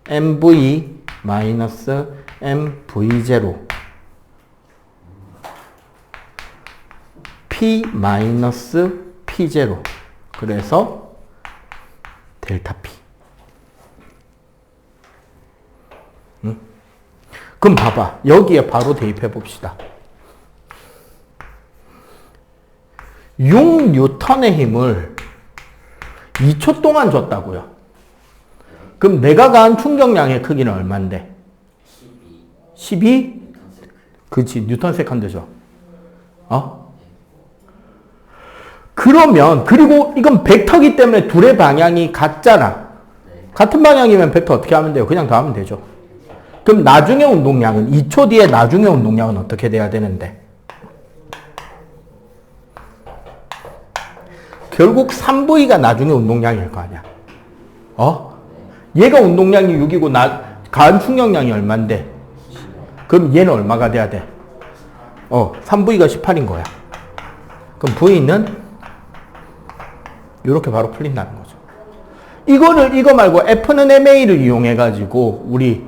MV 마이너스 MV0 P 마이너스 P0 그래서 델타 P. 응? 그럼 봐봐. 여기에 바로 대입해 봅시다. 6뉴턴의 힘을 2초 동안 줬다고요. 그럼 내가 가한 충격량의 크기는 얼만데? 12? 그렇지. 뉴턴 세컨드죠. 그러면 그리고 이건 벡터기 때문에 둘의 방향이 같잖아. 같은 방향이면 벡터 어떻게 하면 돼요? 그냥 더하면 되죠. 그럼 나중에 운동량은 2초 뒤에 나중에 운동량은 어떻게 돼야 되는데? 결국 3V가 나중에 운동량일 거 아니야. 얘가 운동량이 6이고 가한 충격량이 얼만데? 그럼 얘는 얼마가 돼야 돼? 3V가 18인 거야. 그럼 V는 이렇게 바로 풀린다는 거죠. 이거 말고 F는 MA를 이용해가지고 우리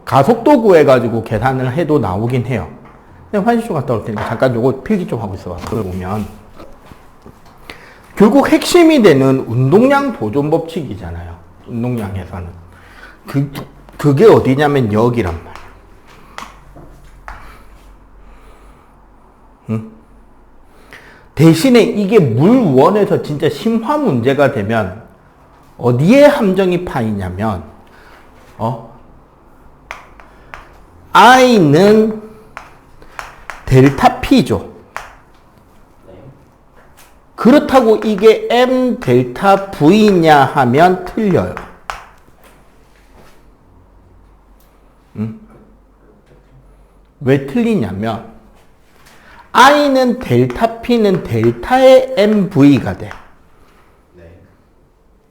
가속도 구해가지고 계산을 해도 나오긴 해요. 근데 화장실 좀 갔다 올 테니까 잠깐 요거 필기 좀 하고 있어봐. 그걸 보면 결국 핵심이 되는 운동량 보존 법칙이잖아요. 운동량에서는. 그게 어디냐면 여기란 말이야. 응? 대신에 이게 물원에서 진짜 심화 문제가 되면 어디에 함정이 파이냐면 I는 델타 P죠. 그렇다고 이게 M 델타 V냐 하면 틀려요. 왜 틀리냐면 I는 델타 P는 델타의 MV가 돼.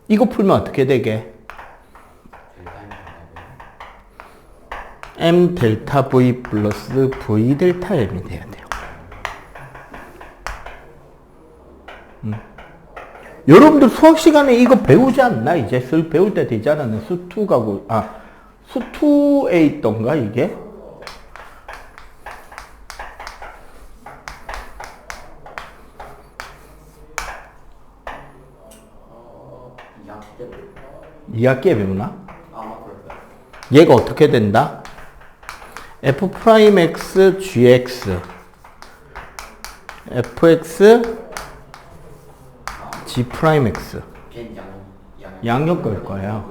이거 풀면 어떻게 되게? M 델타 V 플러스 V 델타 M이 돼야 돼요. 여러분들 수학 시간에 이거 배우지 않나? 이제 슬 배울 때 되지 않았나? 수2 가고, 수2에 있던가, 이게? 이 학기에 배우나? 얘가 어떻게 된다? F'X, GX, Fx, G'X. 양력 걸 거예요.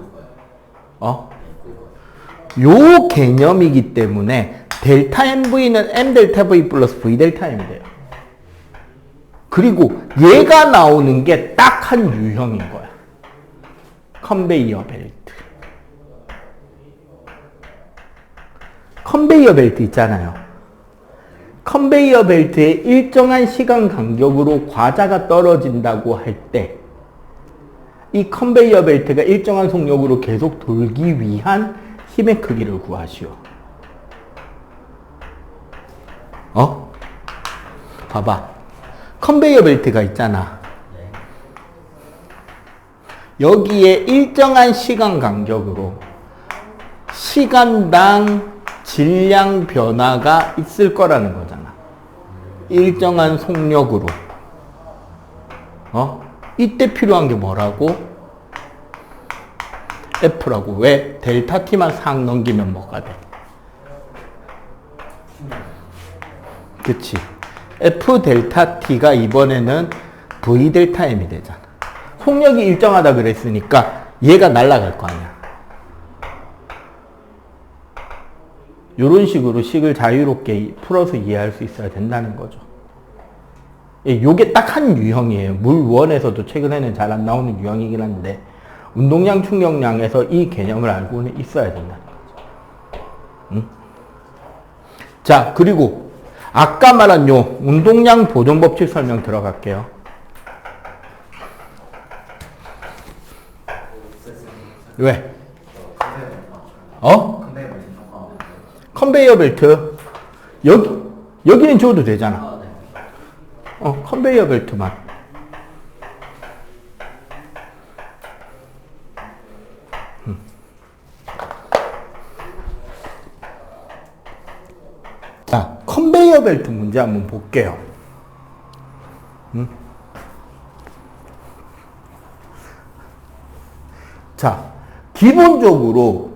요 개념이기 때문에 델타 MV는 M 델타 V 플러스 V 델타 M이 돼요. 그리고 얘가 나오는 게 딱 한 유형인 거야. 컨베이어 벨트. 컨베이어 벨트 있잖아요. 컨베이어 벨트에 일정한 시간 간격으로 과자가 떨어진다고 할 때 이 컨베이어 벨트가 일정한 속력으로 계속 돌기 위한 힘의 크기를 구하시오. 봐봐. 컨베이어 벨트가 있잖아. 여기에 일정한 시간 간격으로 시간당 질량 변화가 있을 거라는 거잖아. 일정한 속력으로. 이때 필요한 게 뭐라고? F라고. 왜? 델타 T만 싹 넘기면 뭐가 돼? 그치. F 델타 T가 이번에는 V 델타 M이 되잖아. 속력이 일정하다 그랬으니까 얘가 날아갈 거 아니야. 이런 식으로 식을 자유롭게 풀어서 이해할 수 있어야 된다는 거죠. 요게 딱 한 유형이에요. 물원에서도 최근에는 잘 안 나오는 유형이긴 한데 운동량 충격량에서 이 개념을 알고는 있어야 된다는 거죠. 자, 그리고 아까 말한 요 운동량 보존 법칙 설명 들어갈게요. 왜? 컨베이어 벨트. 여기는 줘도 되잖아. 컨베이어 벨트만. 자, 컨베이어 벨트 문제 한번 볼게요. 자, 기본적으로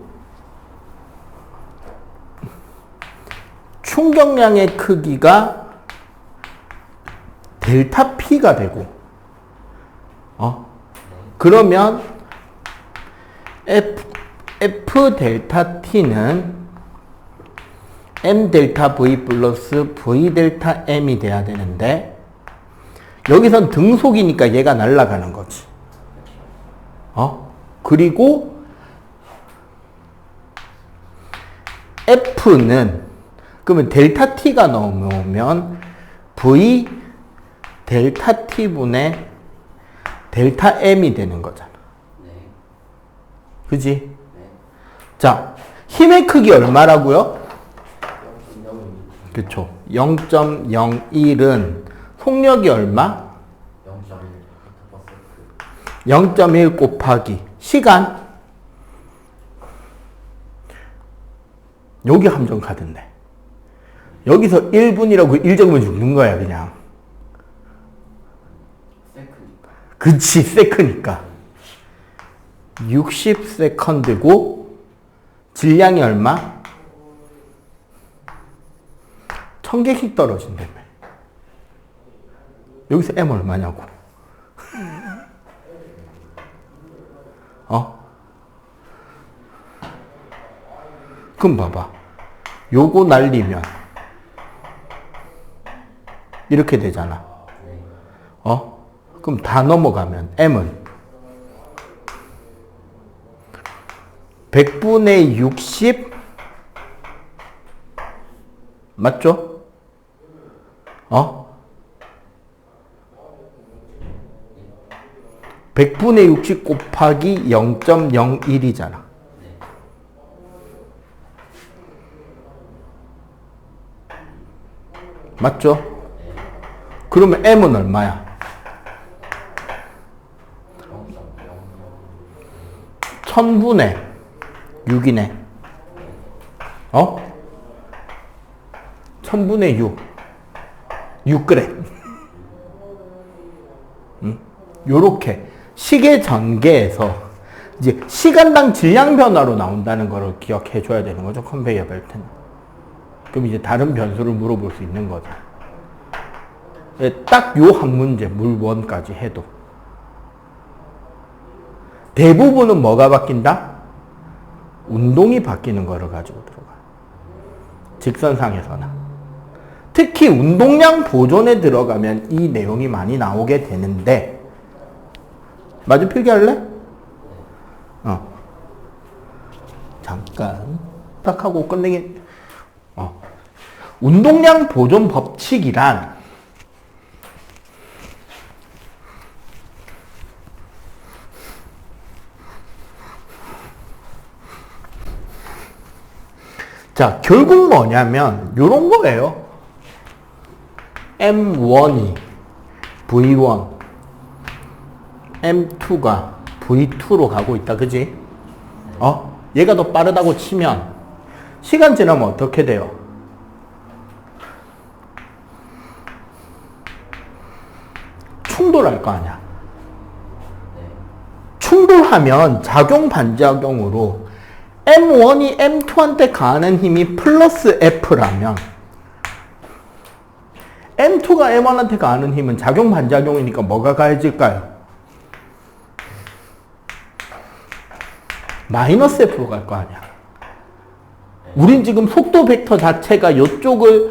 충격량의 크기가 델타 P가 되고, 그러면 F 델타 T는 M 델타 V 플러스 V 델타 M이 돼야 되는데, 여기선 등속이니까 얘가 날아가는 거지. 그리고 F는 그러면 델타 T가 넘어오면 V 델타 T분의 델타 M이 되는 거잖아. 그지? 자, 힘의 크기 얼마라고요? 그쵸. 0.01은 속력이 얼마? 0.1 곱하기 시간. 여기 함정 카드인데. 여기서 1분이라고 1 적으면 죽는 거야, 그냥. 그치, 세크니까. 60세컨드고, 질량이 얼마? 1000개씩 떨어진다며. 여기서 M 얼마냐고. 그럼 봐봐. 요거 날리면 이렇게 되잖아. 그럼 다 넘어가면 M은 100분의 60 맞죠? 100분의 60 곱하기 0.01이잖아. 맞죠? 그러면 M은 얼마야? 1000분의 6이네. 1000분의 6. 6g. 요렇게 시계 전개에서 이제 시간당 질량 변화로 나온다는 걸 기억해 줘야 되는 거죠. 컨베이어 벨트는. 그럼 이제 다른 변수를 물어볼 수 있는 거죠. 딱 요 한 문제, 물1까지 해도. 대부분은 뭐가 바뀐다? 운동이 바뀌는 거를 가지고 들어가. 직선상에서나. 특히 운동량 보존에 들어가면 이 내용이 많이 나오게 되는데, 마주 필기할래? 잠깐. 딱 하고 끝내기. 운동량 보존 법칙이란 자, 결국 뭐냐면 요런 거예요. M1이 V1, M2가 V2로 가고 있다. 그지? 얘가 더 빠르다고 치면 시간 지나면 어떻게 돼요? 충돌할 거 아니야. 충돌하면 작용 반작용으로 M1이 M2한테 가하는 힘이 플러스 F라면 M2가 M1한테 가하는 힘은 작용 반작용이니까 뭐가 가해질까요? 마이너스 F로 갈 거 아니야. 우린 지금 속도 벡터 자체가 이쪽을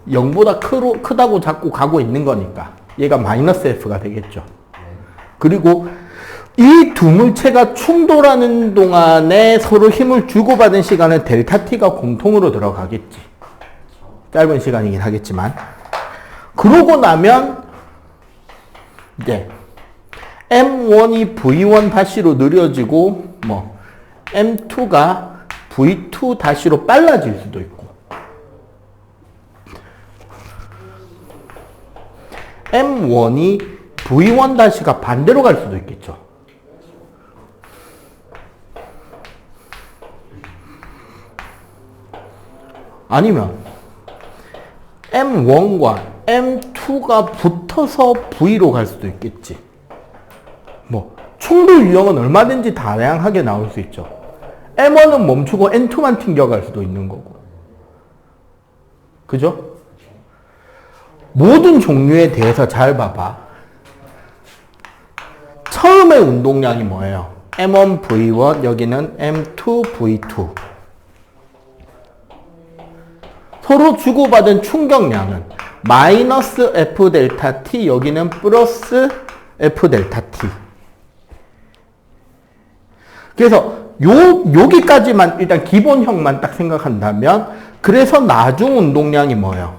0보다 크다고 자꾸 가고 있는 거니까 얘가 마이너스 F가 되겠죠. 그리고 이 두 물체가 충돌하는 동안에 서로 힘을 주고받은 시간은 델타 T가 공통으로 들어가겠지. 짧은 시간이긴 하겠지만. 그러고 나면 이제 M1이 V1 다시로 느려지고 뭐 M2가 V2 다시로 빨라질 수도 있고 M1이 V1 다시가 반대로 갈 수도 있겠죠. 아니면 M1과 M2가 붙어서 V로 갈 수도 있겠지. 뭐 충돌 유형은 얼마든지 다양하게 나올 수 있죠. M1은 멈추고 N2만 튕겨갈 수도 있는 거고. 그죠? 모든 종류에 대해서 잘 봐봐. 처음의 운동량이 뭐예요? M1 V1, 여기는 M2 V2. 서로 주고받은 충격량은 마이너스 F 델타 T, 여기는 플러스 F 델타 T. 그래서 여기까지만 일단 기본형만 딱 생각한다면, 그래서 나중 운동량이 뭐예요?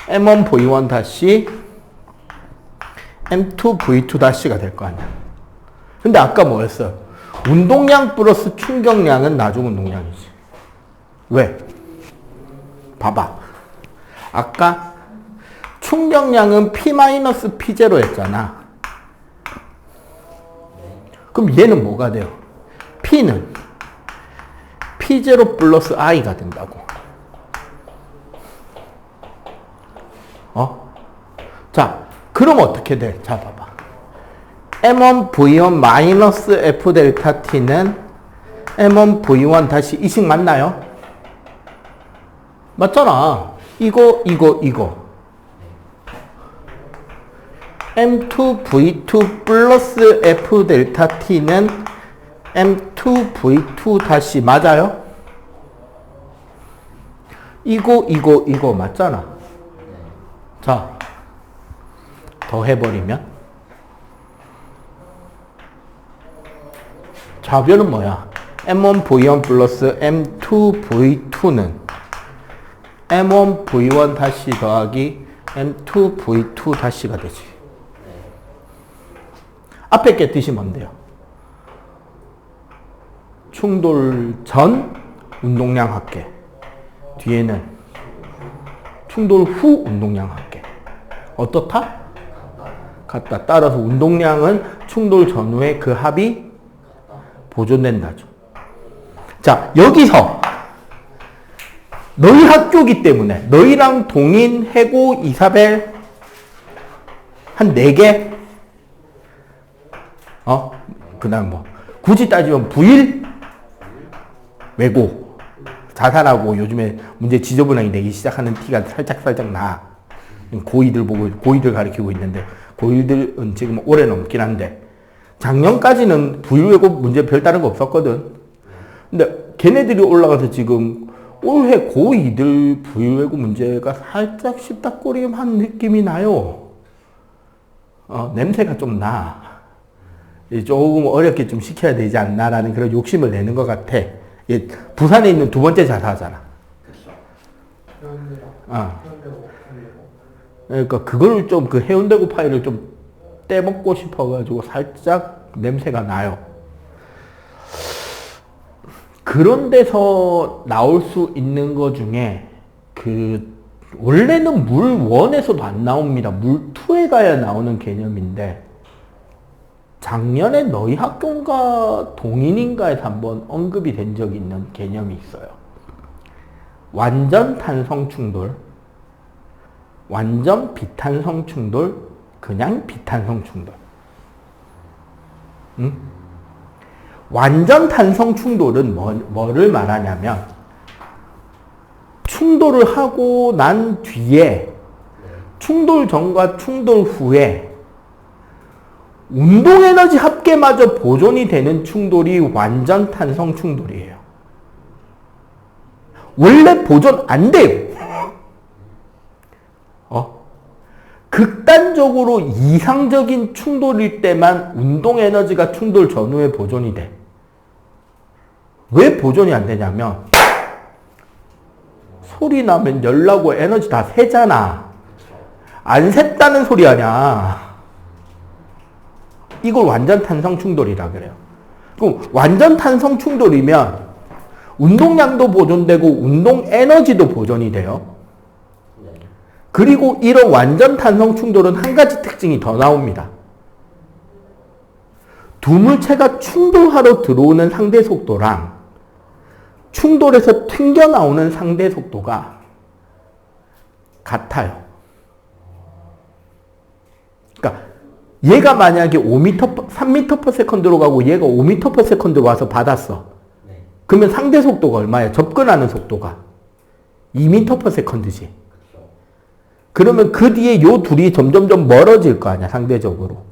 M1 V1 다시 M2 V2 다시가 될 거 아니야. 근데 아까 뭐였어요? 운동량 플러스 충격량은 나중 운동량이지. 왜? 봐봐. 아까 충격량은 P-P0 였잖아. 그럼 얘는 뭐가 돼요? P는 P0 플러스 I가 된다고. 자, 그럼 어떻게 돼? 자, 봐봐. M1 V1 마이너스 F 델타 T는 M1 V1 다시 이식 맞나요? 맞잖아. 이거. M2 V2 플러스 F 델타 T는 M2 V2 다시 맞아요? 이거 맞잖아. 자, 더 해버리면 좌변은 뭐야? M1 V1 플러스 M2 V2는 M1 V1 다시 더하기 M2 V2 다시가 되지. 앞에 게 뜻이 뭔데요? 충돌 전 운동량 합계. 뒤에는 충돌 후 운동량 합계. 어떻다? 같다. 따라서 운동량은 충돌 전후에 그 합이 보존된다죠. 자, 여기서 너희 학교기 때문에 너희랑 동인, 해고, 이사벨 한 4개? 그 다음 뭐 굳이 따지면 부일, 외고, 자살하고 요즘에 문제 지저분하게 내기 시작하는 티가 살짝 나. 고2들 보고 고2들 가르치고 있는데 고1들은 지금 올해 넘긴 한데 작년까지는 부일, 외고 문제 별다른 거 없었거든. 근데 걔네들이 올라가서 지금 올해 고2들 부일, 외고 문제가 살짝 쉽다꼬리한 느낌이 나요. 냄새가 좀 나. 조금 어렵게 좀 시켜야 되지 않나라는 그런 욕심을 내는 것 같아. 부산에 있는 두 번째 자사하잖아. 그러니까 그걸 좀 그 해운대구 파이를 좀 떼먹고 싶어가지고 살짝 냄새가 나요. 그런 데서 나올 수 있는 것 중에 원래는 물 1에서도 안 나옵니다. 물 2에 가야 나오는 개념인데 작년에 너희 학교인가 동인인가에서 한번 언급이 된 적이 있는 개념이 있어요. 완전 탄성 충돌, 완전 비탄성 충돌, 그냥 비탄성 충돌. 완전 탄성 충돌은 뭐를 말하냐면 충돌을 하고 난 뒤에 충돌 전과 충돌 후에 운동에너지 합계마저 보존이 되는 충돌이 완전 탄성 충돌이에요. 원래 보존 안 돼요. 극단적으로 이상적인 충돌일 때만 운동에너지가 충돌 전후에 보존이 돼. 왜 보존이 안 되냐면 소리 나면 열 나고 에너지 다 새잖아. 안 샜다는 소리 아냐. 이걸 완전 탄성 충돌이라 그래요. 그럼 완전 탄성 충돌이면 운동량도 보존되고 운동 에너지도 보존이 돼요. 그리고 이런 완전 탄성 충돌은 한 가지 특징이 더 나옵니다. 두 물체가 충돌하러 들어오는 상대 속도랑 충돌해서 튕겨나오는 상대 속도가 같아요. 그러니까 얘가 만약에 5m, 3m/s로 가고 얘가 5m/s로 와서 받았어. 그러면 상대 속도가 얼마야? 접근하는 속도가 2m/s지. 그러면 그 뒤에 요 둘이 점점점 멀어질 거 아니야, 상대적으로.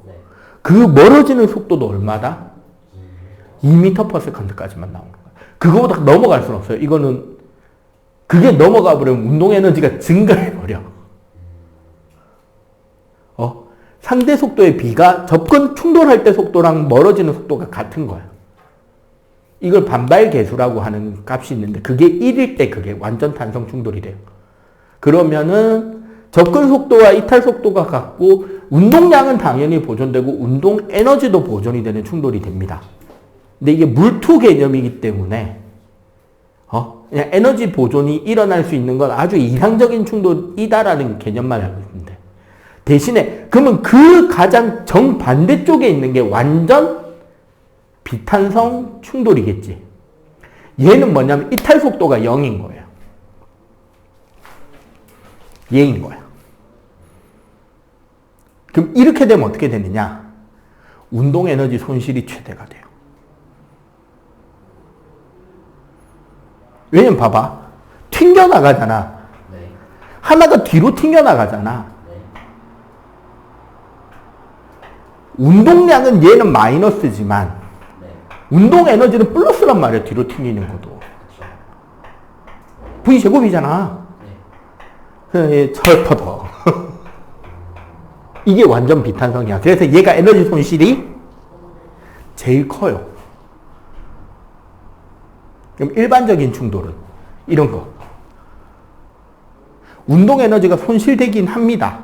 그 멀어지는 속도도 얼마다? 2m/s까지만 나오는 거야. 그거보다 넘어갈 수는 없어요. 이거는 그게 넘어가 버리면 운동 에너지가 증가해 버려. 상대 속도의 비가 접근 충돌할 때 속도랑 멀어지는 속도가 같은 거야. 이걸 반발 계수라고 하는 값이 있는데 그게 1일 때 그게 완전 탄성 충돌이 돼요. 그러면은 접근 속도와 이탈 속도가 같고 운동량은 당연히 보존되고 운동 에너지도 보존이 되는 충돌이 됩니다. 근데 이게 물투 개념이기 때문에 그냥 에너지 보존이 일어날 수 있는 건 아주 이상적인 충돌이다라는 개념만 알고 있는데 대신에 그러면 그 가장 정반대쪽에 있는 게 완전 비탄성 충돌이겠지. 얘는 뭐냐면 이탈 속도가 0인 거예요. 얘인 거야. 그럼 이렇게 되면 어떻게 되느냐? 운동 에너지 손실이 최대가 돼요. 왜냐면 봐봐. 튕겨나가잖아. 네. 하나가 뒤로 튕겨나가잖아. 네. 운동량은 얘는 마이너스지만 네. 운동 에너지는 플러스란 말이야. 뒤로 튕기는 것도. V 제곱이잖아. 네. 철퍼더. 이게 완전 비탄성이야. 그래서 얘가 에너지 손실이 제일 커요. 그럼 일반적인 충돌은 이런 거. 운동 에너지가 손실되긴 합니다.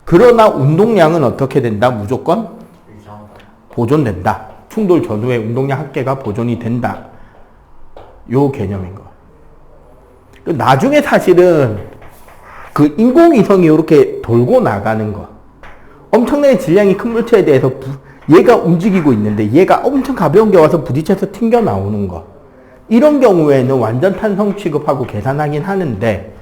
그러나 운동량은 어떻게 된다? 무조건 보존된다. 충돌 전후에 운동량 합계가 보존이 된다. 요 개념인 거. 나중에 사실은 그 인공위성이 이렇게 돌고 나가는 거. 엄청나게 질량이 큰 물체에 대해서 얘가 움직이고 있는데 얘가 엄청 가벼운 게 와서 부딪혀서 튕겨 나오는 거. 이런 경우에는 완전 탄성 취급하고 계산하긴 하는데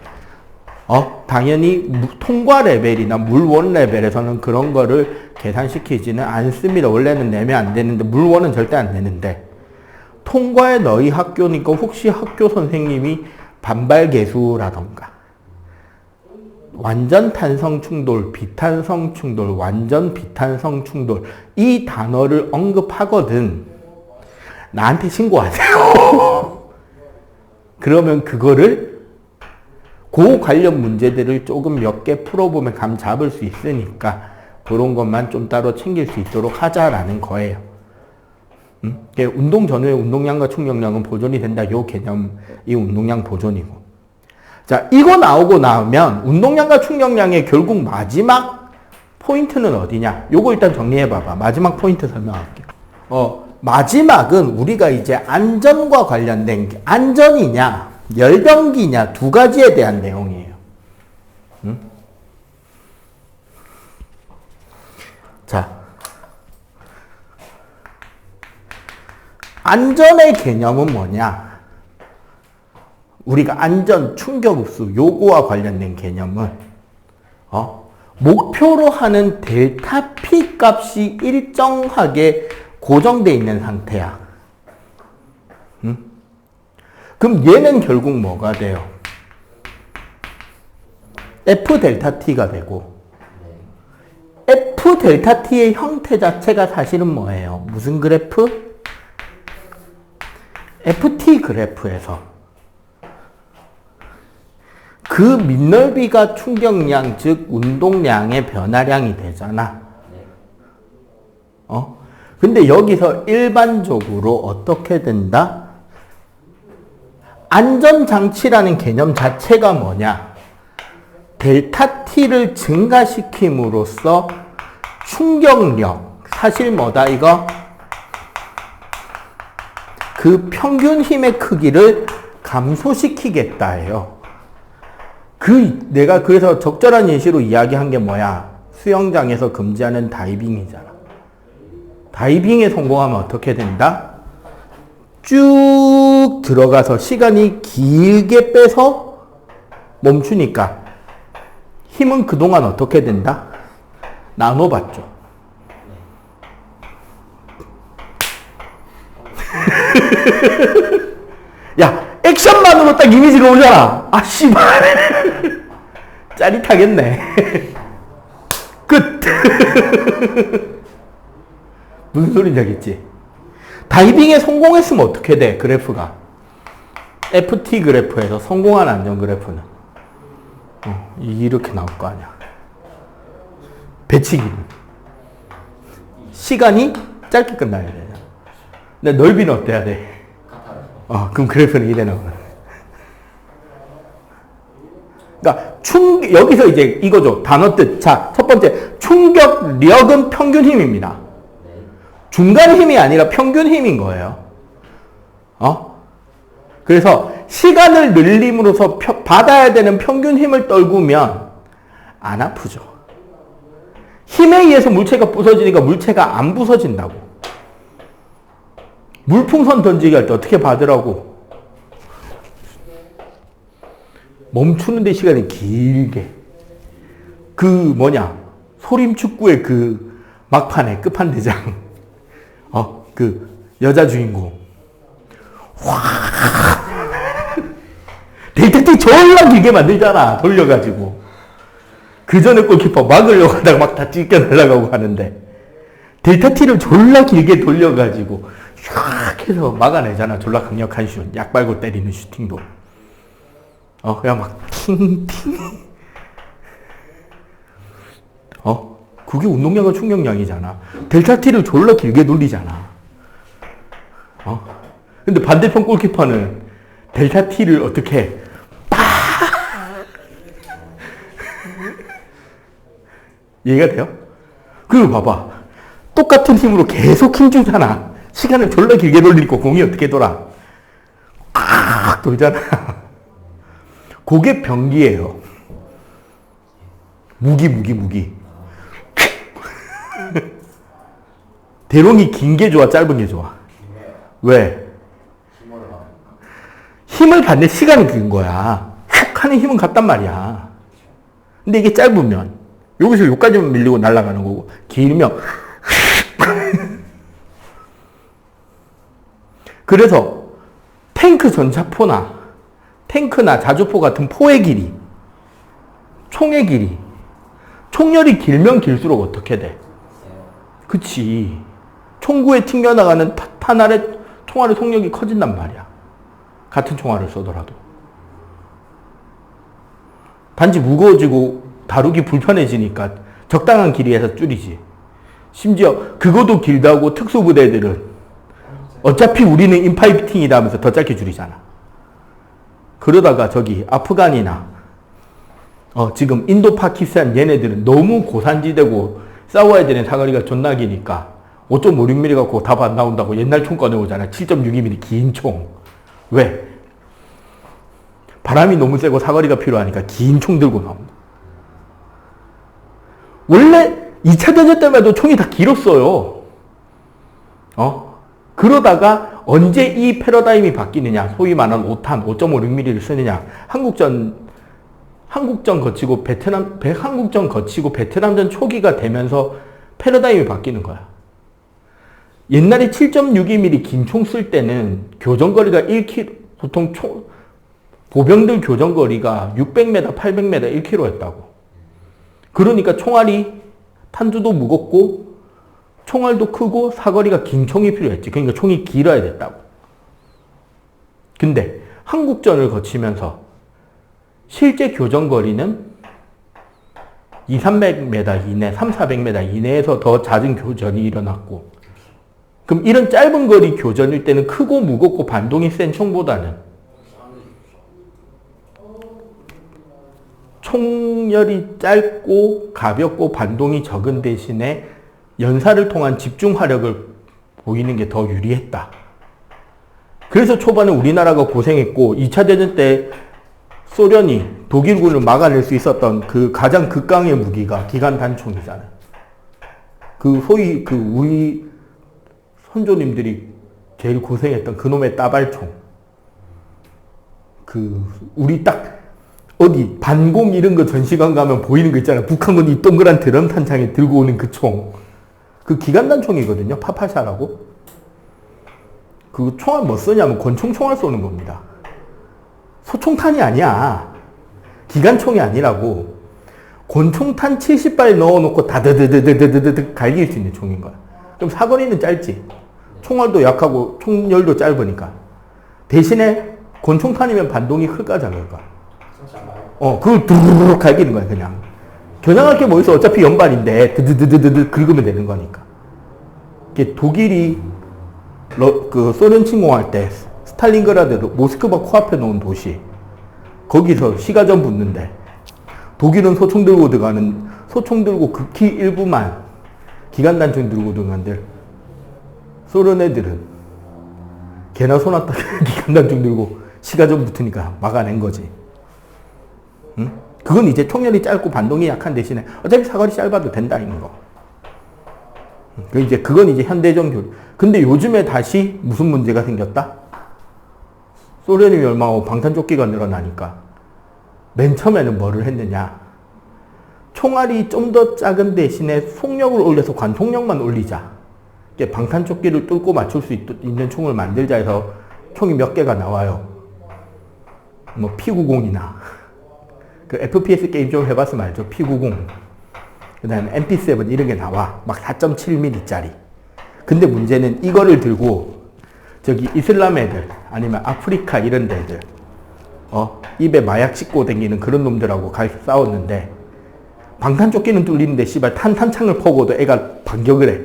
당연히 통과 레벨이나 물원 레벨에서는 그런 거를 계산시키지는 않습니다. 원래는 내면 안 되는데 물원은 절대 안 되는데 통과에 너희 학교니까 혹시 학교 선생님이 반발 계수라던가 완전 탄성 충돌, 비탄성 충돌, 완전 비탄성 충돌 이 단어를 언급하거든. 나한테 신고하세요. 그러면 그거를 그 관련 문제들을 조금 몇 개 풀어보면 감 잡을 수 있으니까 그런 것만 좀 따로 챙길 수 있도록 하자라는 거예요. 운동 전후에 운동량과 충격량은 보존이 된다. 요 개념이 운동량 보존이고. 자, 이거 나오고 나면 운동량과 충격량의 결국 마지막 포인트는 어디냐? 요거 일단 정리해봐봐. 마지막 포인트 설명할게요. 마지막은 우리가 이제 안전과 관련된 게 안전이냐, 열병기냐 두 가지에 대한 내용이에요. 자, 안전의 개념은 뭐냐? 우리가 안전, 충격흡수, 요거와 관련된 개념은 목표로 하는 델타 P 값이 일정하게 고정되어 있는 상태야. 그럼 얘는 결국 뭐가 돼요? F 델타 T가 되고 F 델타 T의 형태 자체가 사실은 뭐예요? 무슨 그래프? FT 그래프에서 그 밑넓이가 충격량, 즉 운동량의 변화량이 되잖아. 근데 여기서 일반적으로 어떻게 된다? 안전장치라는 개념 자체가 뭐냐? 델타 T를 증가시킴으로써 충격력, 사실 뭐다 이거? 그 평균 힘의 크기를 감소시키겠다예요. 내가 그래서 적절한 예시로 이야기한 게 뭐야? 수영장에서 금지하는 다이빙이잖아. 다이빙에 성공하면 어떻게 된다? 쭉 들어가서 시간이 길게 빼서 멈추니까 힘은 그동안 어떻게 된다? 나눠봤죠. 야, 액션만으로 딱 이미지가 오잖아. 아, 씨발. 짜릿하겠네. 끝. 무슨 소린지 알겠지? 다이빙에 성공했으면 어떻게 돼? 그래프가. FT 그래프에서 성공한 안전 그래프는. 이렇게 나올 거 아니야. 배치기. 시간이 짧게 끝나야 돼. 근데 넓이는 어때야 돼? 그럼 그래프는 이래 나오는. 그러니까 여기서 이제 이거죠. 단어 뜻. 자, 첫 번째 충격력은 평균 힘입니다. 중간 힘이 아니라 평균 힘인 거예요. 그래서 시간을 늘림으로써 받아야 되는 평균 힘을 떨구면 안 아프죠. 힘에 의해서 물체가 부서지니까 물체가 안 부서진다고. 물풍선 던지기 할 때 어떻게 받으라고? 멈추는 데 시간이 길게. 소림축구의 그 막판에 끝판대장. 그 여자 주인공. 델타 T 졸라 길게 만들잖아. 돌려가지고. 그 전에 골키퍼 막으려고 하다가 막 다 찢겨 날아가고 하는데. 델타 T를 졸라 길게 돌려가지고 샥 해서 막아내잖아. 졸라 강력한 슛. 약 발고 때리는 슈팅도. 그냥 막 팅팅. 그게 운동량과 충격량이잖아. 델타 T를 졸라 길게 돌리잖아. 근데 반대편 골키퍼는 델타 T를 어떻게 해? 이해가 돼요? 그리고 봐봐. 똑같은 힘으로 계속 힘주잖아. 시간을 졸라 길게 돌리고 공이 어떻게 돌아? 꽉 돌잖아. 그게 변기예요. 무기. 대롱이 긴 게 좋아, 짧은 게 좋아? 왜? 힘을 받는 시간이 긴 거야. 훅 하는 힘은 같단 말이야. 근데 이게 짧으면 여기서 여기까지만 밀리고 날아가는 거고 길면 그래서 탱크 전차포나 탱크나 자주포 같은 포의 길이, 총의 길이, 총열이 길면 길수록 어떻게 돼? 그치. 총구에 튕겨나가는 총알의 속력이 커진단 말이야. 같은 총알을 쏘더라도. 단지 무거워지고 다루기 불편해지니까 적당한 길이에서 줄이지. 심지어 그거도 길다고 특수부대들은 어차피 우리는 인파이팅이다 하면서 더 짧게 줄이잖아. 그러다가 저기 아프간이나 지금 인도 파키스탄 얘네들은 너무 고산지대고 싸워야 되는 사거리가 존나 기니까 5.56mm 갖고 답 안 나온다고 옛날 총 꺼내오잖아. 7.62mm 긴 총. 왜? 바람이 너무 세고 사거리가 필요하니까 긴 총 들고 나옵니다. 원래 2차 대전 때만 해도 총이 다 길었어요. 그러다가 언제 이 패러다임이 바뀌느냐. 소위 말하는 5탄, 5.56mm를 쓰느냐. 한국전 거치고 한국전 거치고 베트남전 초기가 되면서 패러다임이 바뀌는 거야. 옛날에 7.62mm 긴 총 쓸 때는 교전거리가 1km, 보통 보병들 교전거리가 600m, 800m, 1km였다고. 그러니까 총알이 탄두도 무겁고 총알도 크고 사거리가 긴 총이 필요했지. 그러니까 총이 길어야 됐다고. 근데 한국전을 거치면서 실제 교전거리는 200-300m 이내, 300-400m 이내에서 더 잦은 교전이 일어났고, 그럼 이런 짧은 거리 교전일 때는 크고 무겁고 반동이 센 총보다는 총열이 짧고 가볍고 반동이 적은 대신에 연사를 통한 집중 화력을 보이는 게 더 유리했다. 그래서 초반에 우리나라가 고생했고 2차 대전 때 소련이 독일군을 막아낼 수 있었던 그 가장 극강의 무기가 기관 단총이잖아요. 그 소위 그 우리 선조님들이 제일 고생했던 그놈의 따발총. 그 우리 딱 어디 반공 이런 거 전시관 가면 보이는 거 있잖아요. 북한군 이 동그란 드럼 탄창에 들고 오는 그 총. 그 기관단 총이거든요. 파파샤라고. 그 총알 뭐 쓰냐면 권총 총알 쏘는 겁니다. 소총탄이 아니야. 기관총이 아니라고. 권총탄 70발 넣어놓고 다드드드드드드 갈길 수 있는 총인 거야. 그럼 사거리는 짧지. 총알도 약하고 총열도 짧으니까. 대신에 권총탄이면 반동이 클까 작을까? 그걸 두루룩 갈기는 거야, 그냥. 겨냥할 게 뭐 있어. 어차피 연발인데, 드드드드드 긁으면 되는 거니까. 이게 독일이 그 소련 침공할 때, 스탈린그라드, 모스크바 코앞에 놓은 도시, 거기서 시가전 붙는데, 독일은 소총 들고 들어가는, 소총 들고 극히 일부만 기관단총 들고 들어간들, 소련 애들은 개나 소나 딱 기관단총 들고 시가전 붙으니까 막아낸 거지. 응? 그건 이제 총열이 짧고 반동이 약한 대신에 어차피 사거리 짧아도 된다 이런 거. 그건 이제 현대전 교류. 근데 요즘에 다시 무슨 문제가 생겼다? 소련이 멸망하고 방탄조끼가 늘어나니까 맨 처음에는 뭐를 했느냐? 총알이 좀 더 작은 대신에 속력을 올려서 관통력만 올리자. 방탄조끼를 뚫고 맞출 수 있는 총을 만들자 해서 총이 몇 개가 나와요. 뭐 P90이나 그 FPS 게임 좀 해봤으면 알죠. P90 그 다음에 MP7 이런 게 나와. 막 4.7mm짜리. 근데 문제는 이거를 들고 저기 이슬람 애들 아니면 아프리카 이런 데들 입에 마약 씻고 다니는 그런 놈들하고 싸웠는데 방탄조끼는 뚫리는데 씨발 탄창을 퍼고도 애가 반격을 해.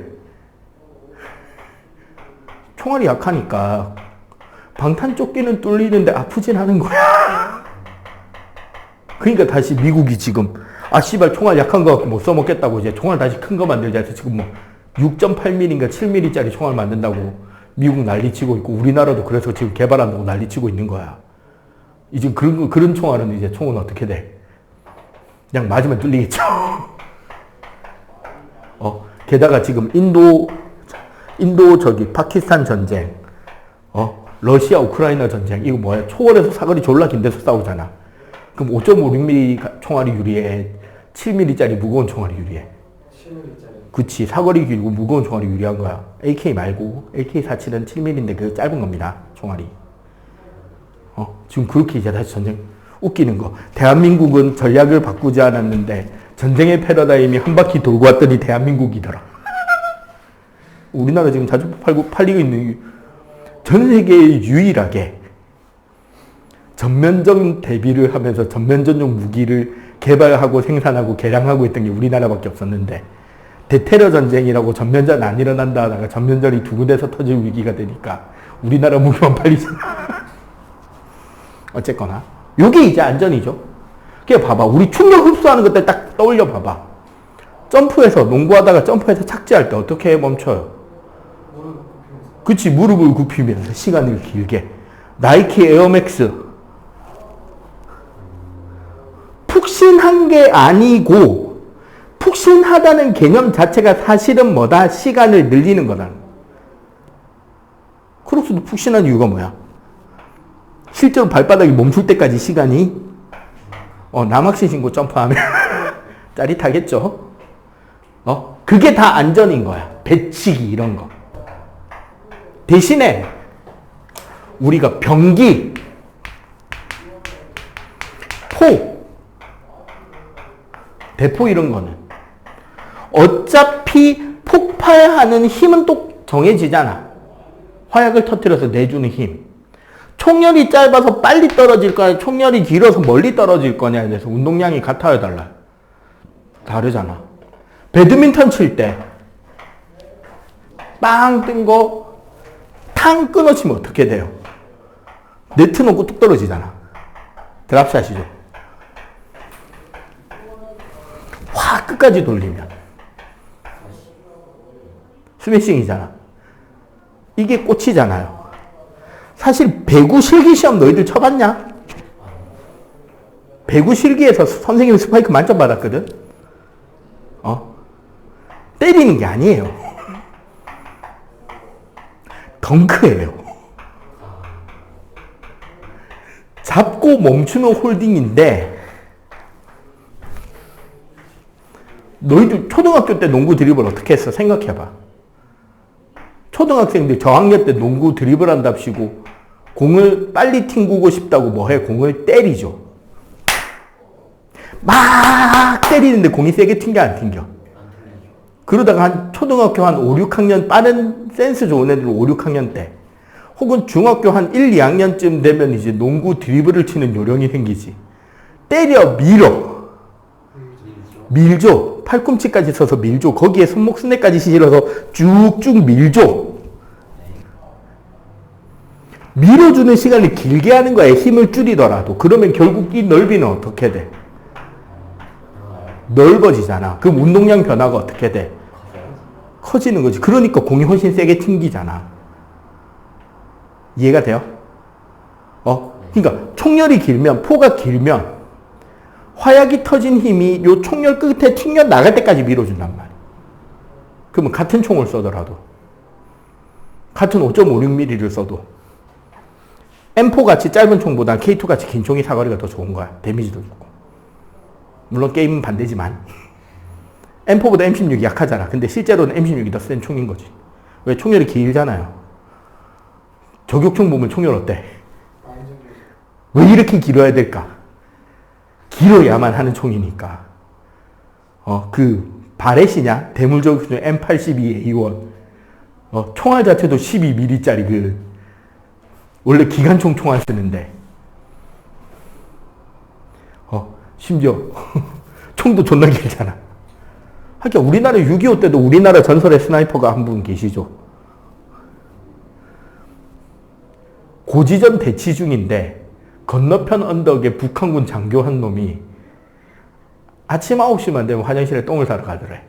총알이 약하니까 방탄조끼는 뚫리는데 아프진 않은 거야. 그러니까 다시 미국이 지금 씨발 총알 약한 거 갖고 못 써먹겠다고 이제 총알 다시 큰 거 만들자 해서 지금 뭐 6.8mm인가 7mm짜리 총알 만든다고 미국 난리치고 있고 우리나라도 그래서 지금 개발한다고 난리치고 있는 거야. 이제 그런 총알은 이제 총은 어떻게 돼? 그냥 맞으면 뚫리겠죠. 게다가 지금 인도 저기 파키스탄 전쟁, 러시아 우크라이나 전쟁 이거 뭐야? 초월에서 사거리 졸라 긴 데서 싸우잖아. 그럼 5.56mm 총알이 유리해? 7mm짜리 무거운 총알이 유리해? 7mm짜리. 그치. 사거리 길고 무거운 총알이 유리한 거야. AK 말고 AK-47은 7mm인데 그게 짧은 겁니다. 총알이. 지금 그렇게 이제 다시 전쟁 웃기는 거. 대한민국은 전략을 바꾸지 않았는데 전쟁의 패러다임이 한 바퀴 돌고 왔더니 대한민국이더라. 우리나라 지금 자주 팔리고 있는 전 세계에 유일하게 전면전 대비를 하면서 전면전용 무기를 개발하고 생산하고 개량하고 있던 게 우리나라밖에 없었는데 대테러 전쟁이라고 전면전 안 일어난다 하다가 전면전이 두 군데서 터질 위기가 되니까 우리나라 무기만 팔리잖아. 어쨌거나 요게 이제 안전이죠. 그게 봐봐. 우리 충격 흡수하는 것들 딱 떠올려 봐봐. 점프해서 농구하다가 점프해서 착지할 때 어떻게 멈춰요? 그치. 무릎을 굽히면서 시간을 길게. 나이키 에어맥스 푹신한 게 아니고 푹신하다는 개념 자체가 사실은 뭐다? 시간을 늘리는 거다. 크록스도 푹신한 이유가 뭐야? 실제로 발바닥이 멈출 때까지 시간이 남학시 신고 점프하면 짜릿하겠죠? 그게 다 안전인 거야. 배치기 이런 거. 대신에 우리가 병기, 포, 대포 이런 거는 어차피 폭발하는 힘은 또 정해지잖아. 화약을 터뜨려서 내주는 힘. 총열이 짧아서 빨리 떨어질 거냐, 총열이 길어서 멀리 떨어질 거냐에 대해서 운동량이 같아야 달라요. 다르잖아. 배드민턴 칠 때 빵 뜬 거 탕 끊어치면 어떻게 돼요? 네트 놓고 뚝 떨어지잖아. 드랍샷이죠. 막 끝까지 돌리면 스매싱이잖아. 이게 꽃이잖아요. 사실 배구 실기 시험 너희들 쳐봤냐? 배구 실기에서 선생님이 스파이크 만점 받았거든? 때리는 게 아니에요. 덩크예요. 잡고 멈추는 홀딩인데, 너희들 초등학교 때 농구 드리블 어떻게 했어? 생각해봐. 초등학생들 저학년 때 농구 드리블 한답시고 공을 빨리 튕기고 싶다고 뭐 해? 공을 때리죠. 막 때리는데 공이 세게 튕겨 안 튕겨? 그러다가 한 초등학교 한 5, 6학년 빠른 센스 좋은 애들 5, 6학년 때 혹은 중학교 한 1, 2학년쯤 되면 이제 농구 드리블을 치는 요령이 생기지. 때려 밀죠. 팔꿈치까지 서서 밀죠. 거기에 손목 스냅까지 실어서 쭉쭉 밀죠. 밀어주는 시간을 길게 하는 거에 힘을 줄이더라도. 그러면 결국 이 넓이는 어떻게 돼? 넓어지잖아. 그럼 운동량 변화가 어떻게 돼? 커지는 거지. 그러니까 공이 훨씬 세게 튕기잖아. 이해가 돼요? 그러니까 총열이 길면, 포가 길면 화약이 터진 힘이 요 총열 끝에 튕겨 나갈 때까지 밀어준단 말이야. 그러면 같은 총을 써더라도, 같은 5.56mm를 써도 M4 같이 짧은 총보다 K2 같이 긴 총이 사거리가 더 좋은 거야. 데미지도 좋고. 물론 게임은 반대지만 M4보다 M16이 약하잖아. 근데 실제로는 M16이 더 센 총인 거지. 왜? 총열이 길잖아요. 저격총 보면 총열 어때? 왜 이렇게 길어야 될까? 길어야만 하는 총이니까. 그 바렛이냐? 대물저격총 M82A1. 총알 자체도 12mm짜리 그 원래 기관총 총알 쓰는데 심지어 총도 존나 길잖아. 하긴 우리나라 6.25 때도 우리나라 전설의 스나이퍼가 한 분 계시죠. 고지전 대치 중인데 건너편 언덕에 북한군 장교 한 놈이 아침 9시만 되면 화장실에 똥을 사러 가더래.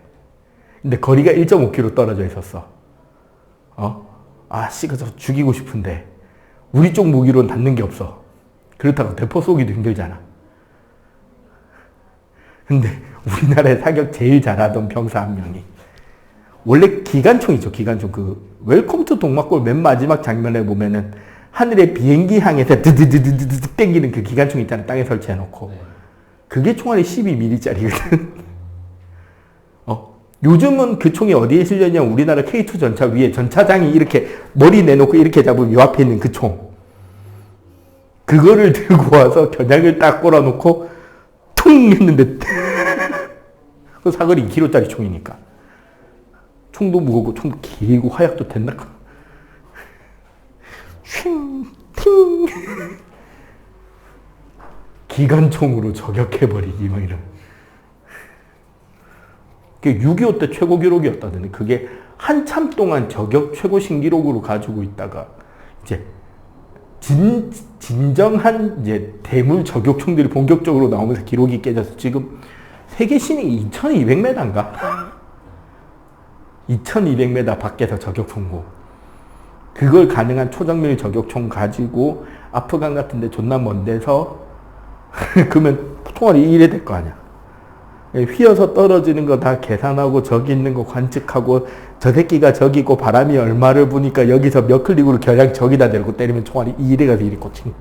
근데 거리가 1.5km 떨어져 있었어. 그래서 죽이고 싶은데 우리 쪽 무기로는 닿는 게 없어. 그렇다고 대포 쏘기도 힘들잖아. 근데 우리나라에 사격 제일 잘하던 병사 한 명이 원래 기관총이죠. 기관총. 그 웰컴 투 동막골 맨 마지막 장면에 보면은 하늘에 비행기 향해서 드드드드드드 땡기는 그 기관총 있잖아. 땅에 설치해놓고. 그게 총알이 12mm짜리거든. 요즘은 그 총이 어디에 실려있냐면 우리나라 K2 전차 위에 전차장이 이렇게 머리 내놓고 이렇게 잡으면 요 앞에 있는 그 총. 그거를 들고 와서 겨냥을 딱 꼬라놓고 퉁 했는데 그 사거리 2km짜리 총이니까. 총도 무겁고 총도 길고 화약도 됐나? 쉥, 팅. 기관총으로 저격해버리기 뭐 이런. 그게 6.25 때 최고 기록이었다던데 그게 한참 동안 저격 최고 신기록으로 가지고 있다가 이제 진정한 이제 대물 저격총들이 본격적으로 나오면서 기록이 깨져서 지금 세계 신이 2200m인가? 2200m 밖에서 저격총고 그걸 가능한 초정밀 저격총 가지고 아프간 같은데 존나 먼 데서 그러면 총알이 이래 될 거 아니야. 휘어서 떨어지는 거 다 계산하고 저기 있는 거 관측하고 저 새끼가 저기 있고 바람이 얼마를 부니까 여기서 몇 클릭으로 겨냥 저기다 대고 때리면 총알이 이래 가서 이리 꽂히는.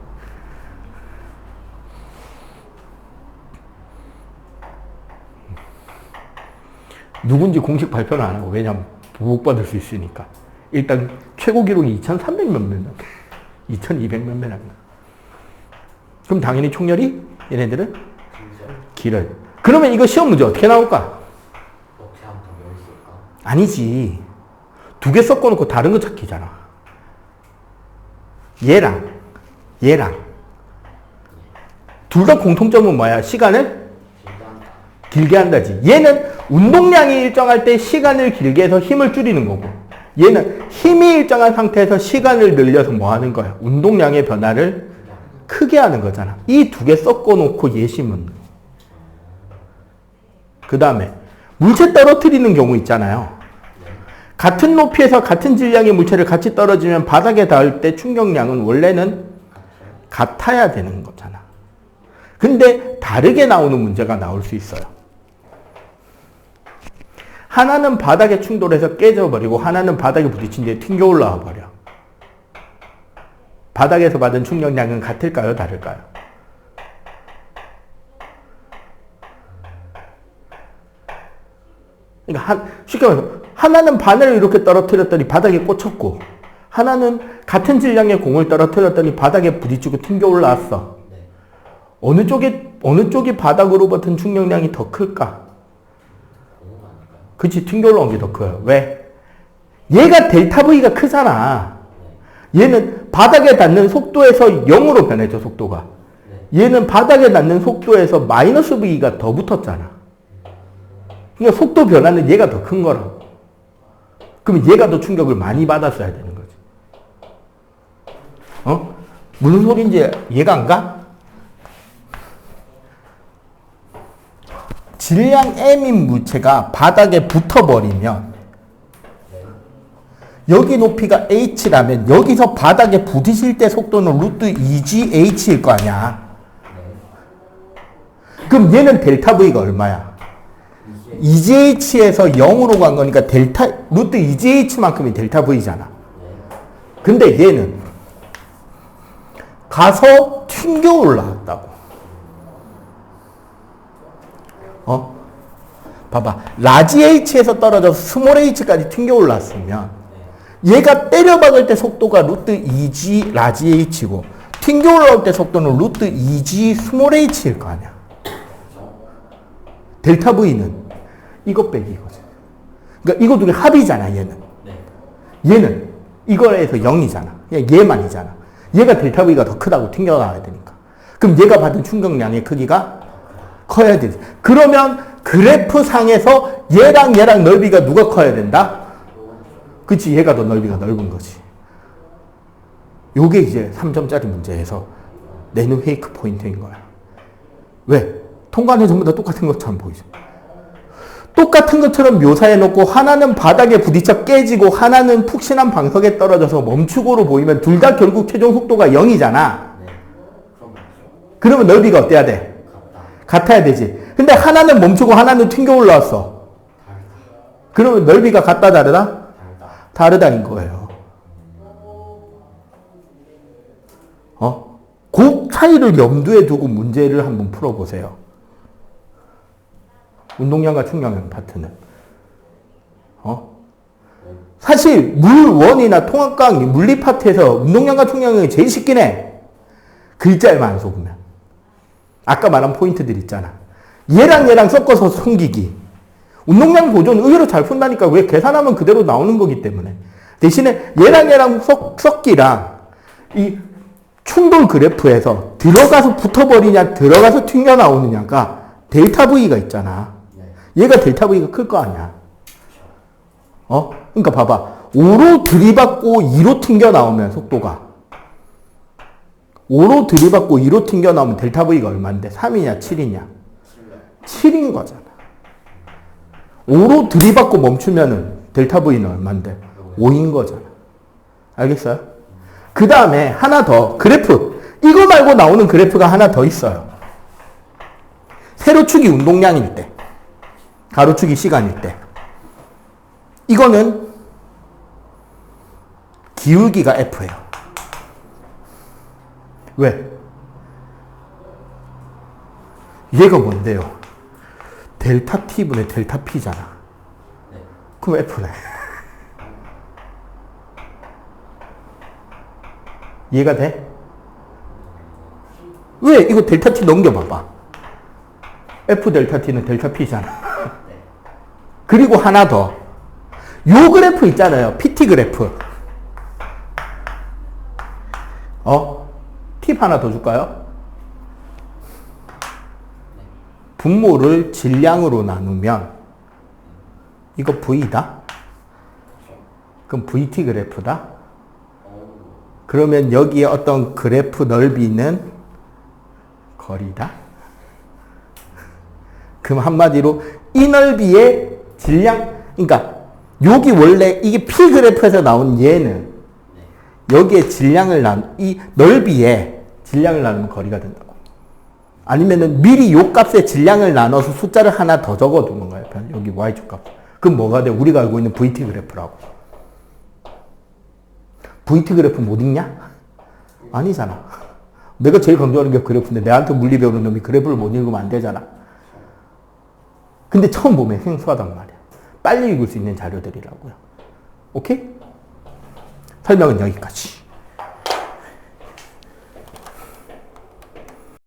누군지 공식 발표는 안 하고 왜냐면 보복받을 수 있으니까. 일단 최고 기록이 2300 몇 명, 2200 몇 명. 그럼 당연히 총열이 얘네들은 길어요. 그러면 이거 시험 문제 어떻게 나올까? 아니지. 두 개 섞어놓고 다른 거 찾기잖아. 얘랑 둘 다 공통점은 뭐야? 시간을 길게 한다지. 얘는 운동량이 일정할 때 시간을 길게 해서 힘을 줄이는 거고 얘는 힘이 일정한 상태에서 시간을 늘려서 뭐 하는 거야? 운동량의 변화를 크게 하는 거잖아. 이 두 개 섞어놓고 예시문. 그 다음에 물체 떨어뜨리는 경우 있잖아요. 같은 높이에서 같은 질량의 물체를 같이 떨어지면 바닥에 닿을 때 충격량은 원래는 같아야 되는 거잖아. 근데 다르게 나오는 문제가 나올 수 있어요. 하나는 바닥에 충돌해서 깨져버리고 하나는 바닥에 부딪힌 뒤에 튕겨 올라와 버려. 바닥에서 받은 충격량은 같을까요? 다를까요? 그러니까 쉽게 말해서 하나는 바늘을 이렇게 떨어뜨렸더니 바닥에 꽂혔고 하나는 같은 질량의 공을 떨어뜨렸더니 바닥에 부딪히고 튕겨 올라왔어. 어느 쪽이 바닥으로 받은 충격량이 더 클까? 그치, 튕겨 올라온 게 더 커요. 왜? 얘가 델타 V가 크잖아. 얘는 바닥에 닿는 속도에서 0으로 변했죠, 속도가. 얘는 바닥에 닿는 속도에서 마이너스 V가 더 붙었잖아. 그러니까 속도 변화는 얘가 더 큰 거라고. 그러면 얘가 더 충격을 많이 받았어야 되는 거지. 무슨 소린지 이해가 안 가? 질량 m인 물체가 바닥에 붙어버리면 여기 높이가 h라면 여기서 바닥에 부딪힐 때 속도는 루트 2gh일 거 아니야. 그럼 얘는 델타 V가 얼마야? 2gh에서 0으로 간 거니까 루트 2gh만큼이 델타 V잖아. 근데 얘는 가서 튕겨 올라왔다고. 봐봐. 라지 h에서 떨어져서 스몰 h까지 튕겨 올랐으면 얘가 때려박을 때 속도가 루트 2g 라지 h고 튕겨 올라올 때 속도는 루트 2g 스몰 h일 거 아니야. 델타 V는 이것 빼기 이거지. 그러니까 이거 둘이 합이잖아, 얘는. 얘는 이거에서 0이잖아. 얘만이잖아. 얘가 델타 V가 더 크다고 튕겨나와야 되니까. 그럼 얘가 받은 충격량의 크기가 커야 되지. 그러면 그래프 상에서 얘랑 넓이가 누가 커야 된다? 그치, 얘가 더 넓이가 넓은 거지. 요게 이제 3점짜리 문제에서 내는 페이크 포인트인 거야. 왜? 통과는 전부 다 똑같은 것처럼 보이죠. 똑같은 것처럼 묘사해 놓고 하나는 바닥에 부딪혀 깨지고 하나는 푹신한 방석에 떨어져서 멈추고로 보이면 둘 다 결국 최종 속도가 0이잖아. 그러면 넓이가 어때야 돼? 같아야 되지. 근데 하나는 멈추고 하나는 튕겨 올라왔어. 그러면 넓이가 같다 다르다? 다르다인 거예요. 그 차이를 염두에 두고 문제를 한번 풀어보세요. 운동량과 충격량 파트는. 사실 물원이나 통합과학 물리 파트에서 운동량과 충격량이 제일 쉽긴 해. 글자에만 안 속으면. 아까 말한 포인트들 있잖아. 얘랑 섞어서 숨기기. 운동량 보존 의외로 잘 푼다니까. 왜? 계산하면 그대로 나오는 거기 때문에. 대신에 얘랑 섞기랑 이 충돌 그래프에서 들어가서 붙어버리냐 들어가서 튕겨나오느냐가 델타 V가 있잖아. 얘가 델타 V가 클 거 아니야. 그러니까 봐봐. 5로 들이받고 2로 튕겨나오면 속도가 5로 들이받고 2로 튕겨나오면 델타 V가 얼마인데? 3이냐 7이냐? 7인 거잖아. 5로 들이받고 멈추면은 델타 V는 얼마인데? 5인 거잖아. 알겠어요? 그 다음에 하나 더. 그래프. 이거 말고 나오는 그래프가 하나 더 있어요. 세로축이 운동량일 때, 가로축이 시간일 때. 이거는 기울기가 F예요. 왜? 얘가 뭔데요? 델타 T분의 델타 P잖아. 그럼 F네. 이해가 돼? 왜? 이거 델타 T 넘겨봐봐. F 델타 T는 델타 P잖아. 그리고 하나 더. 요 그래프 있잖아요. PT 그래프. 팁 하나 더 줄까요? 분모를 질량으로 나누면 이거 V다? 그럼 VT 그래프다? 그러면 여기에 어떤 그래프 넓이는 거리다? 그럼 한마디로 이 넓이의 질량, 그러니까 여기 원래 이게 P 그래프에서 나온 얘는 여기에 질량을 이 넓이에 질량을 나누면 거리가 된다고. 아니면은 미리 요 값의 질량을 나눠서 숫자를 하나 더 적어두는 거예요. 여기 y축 값. 그럼 뭐가 돼? 우리가 알고 있는 VT 그래프라고. VT 그래프 못 읽냐? 아니잖아. 내가 제일 강조하는 게 그래프인데 내한테 물리 배우는 놈이 그래프를 못 읽으면 안 되잖아. 근데 처음 보면 생소하단 말이야. 빨리 읽을 수 있는 자료들이라고요. 오케이? 설명은 여기까지.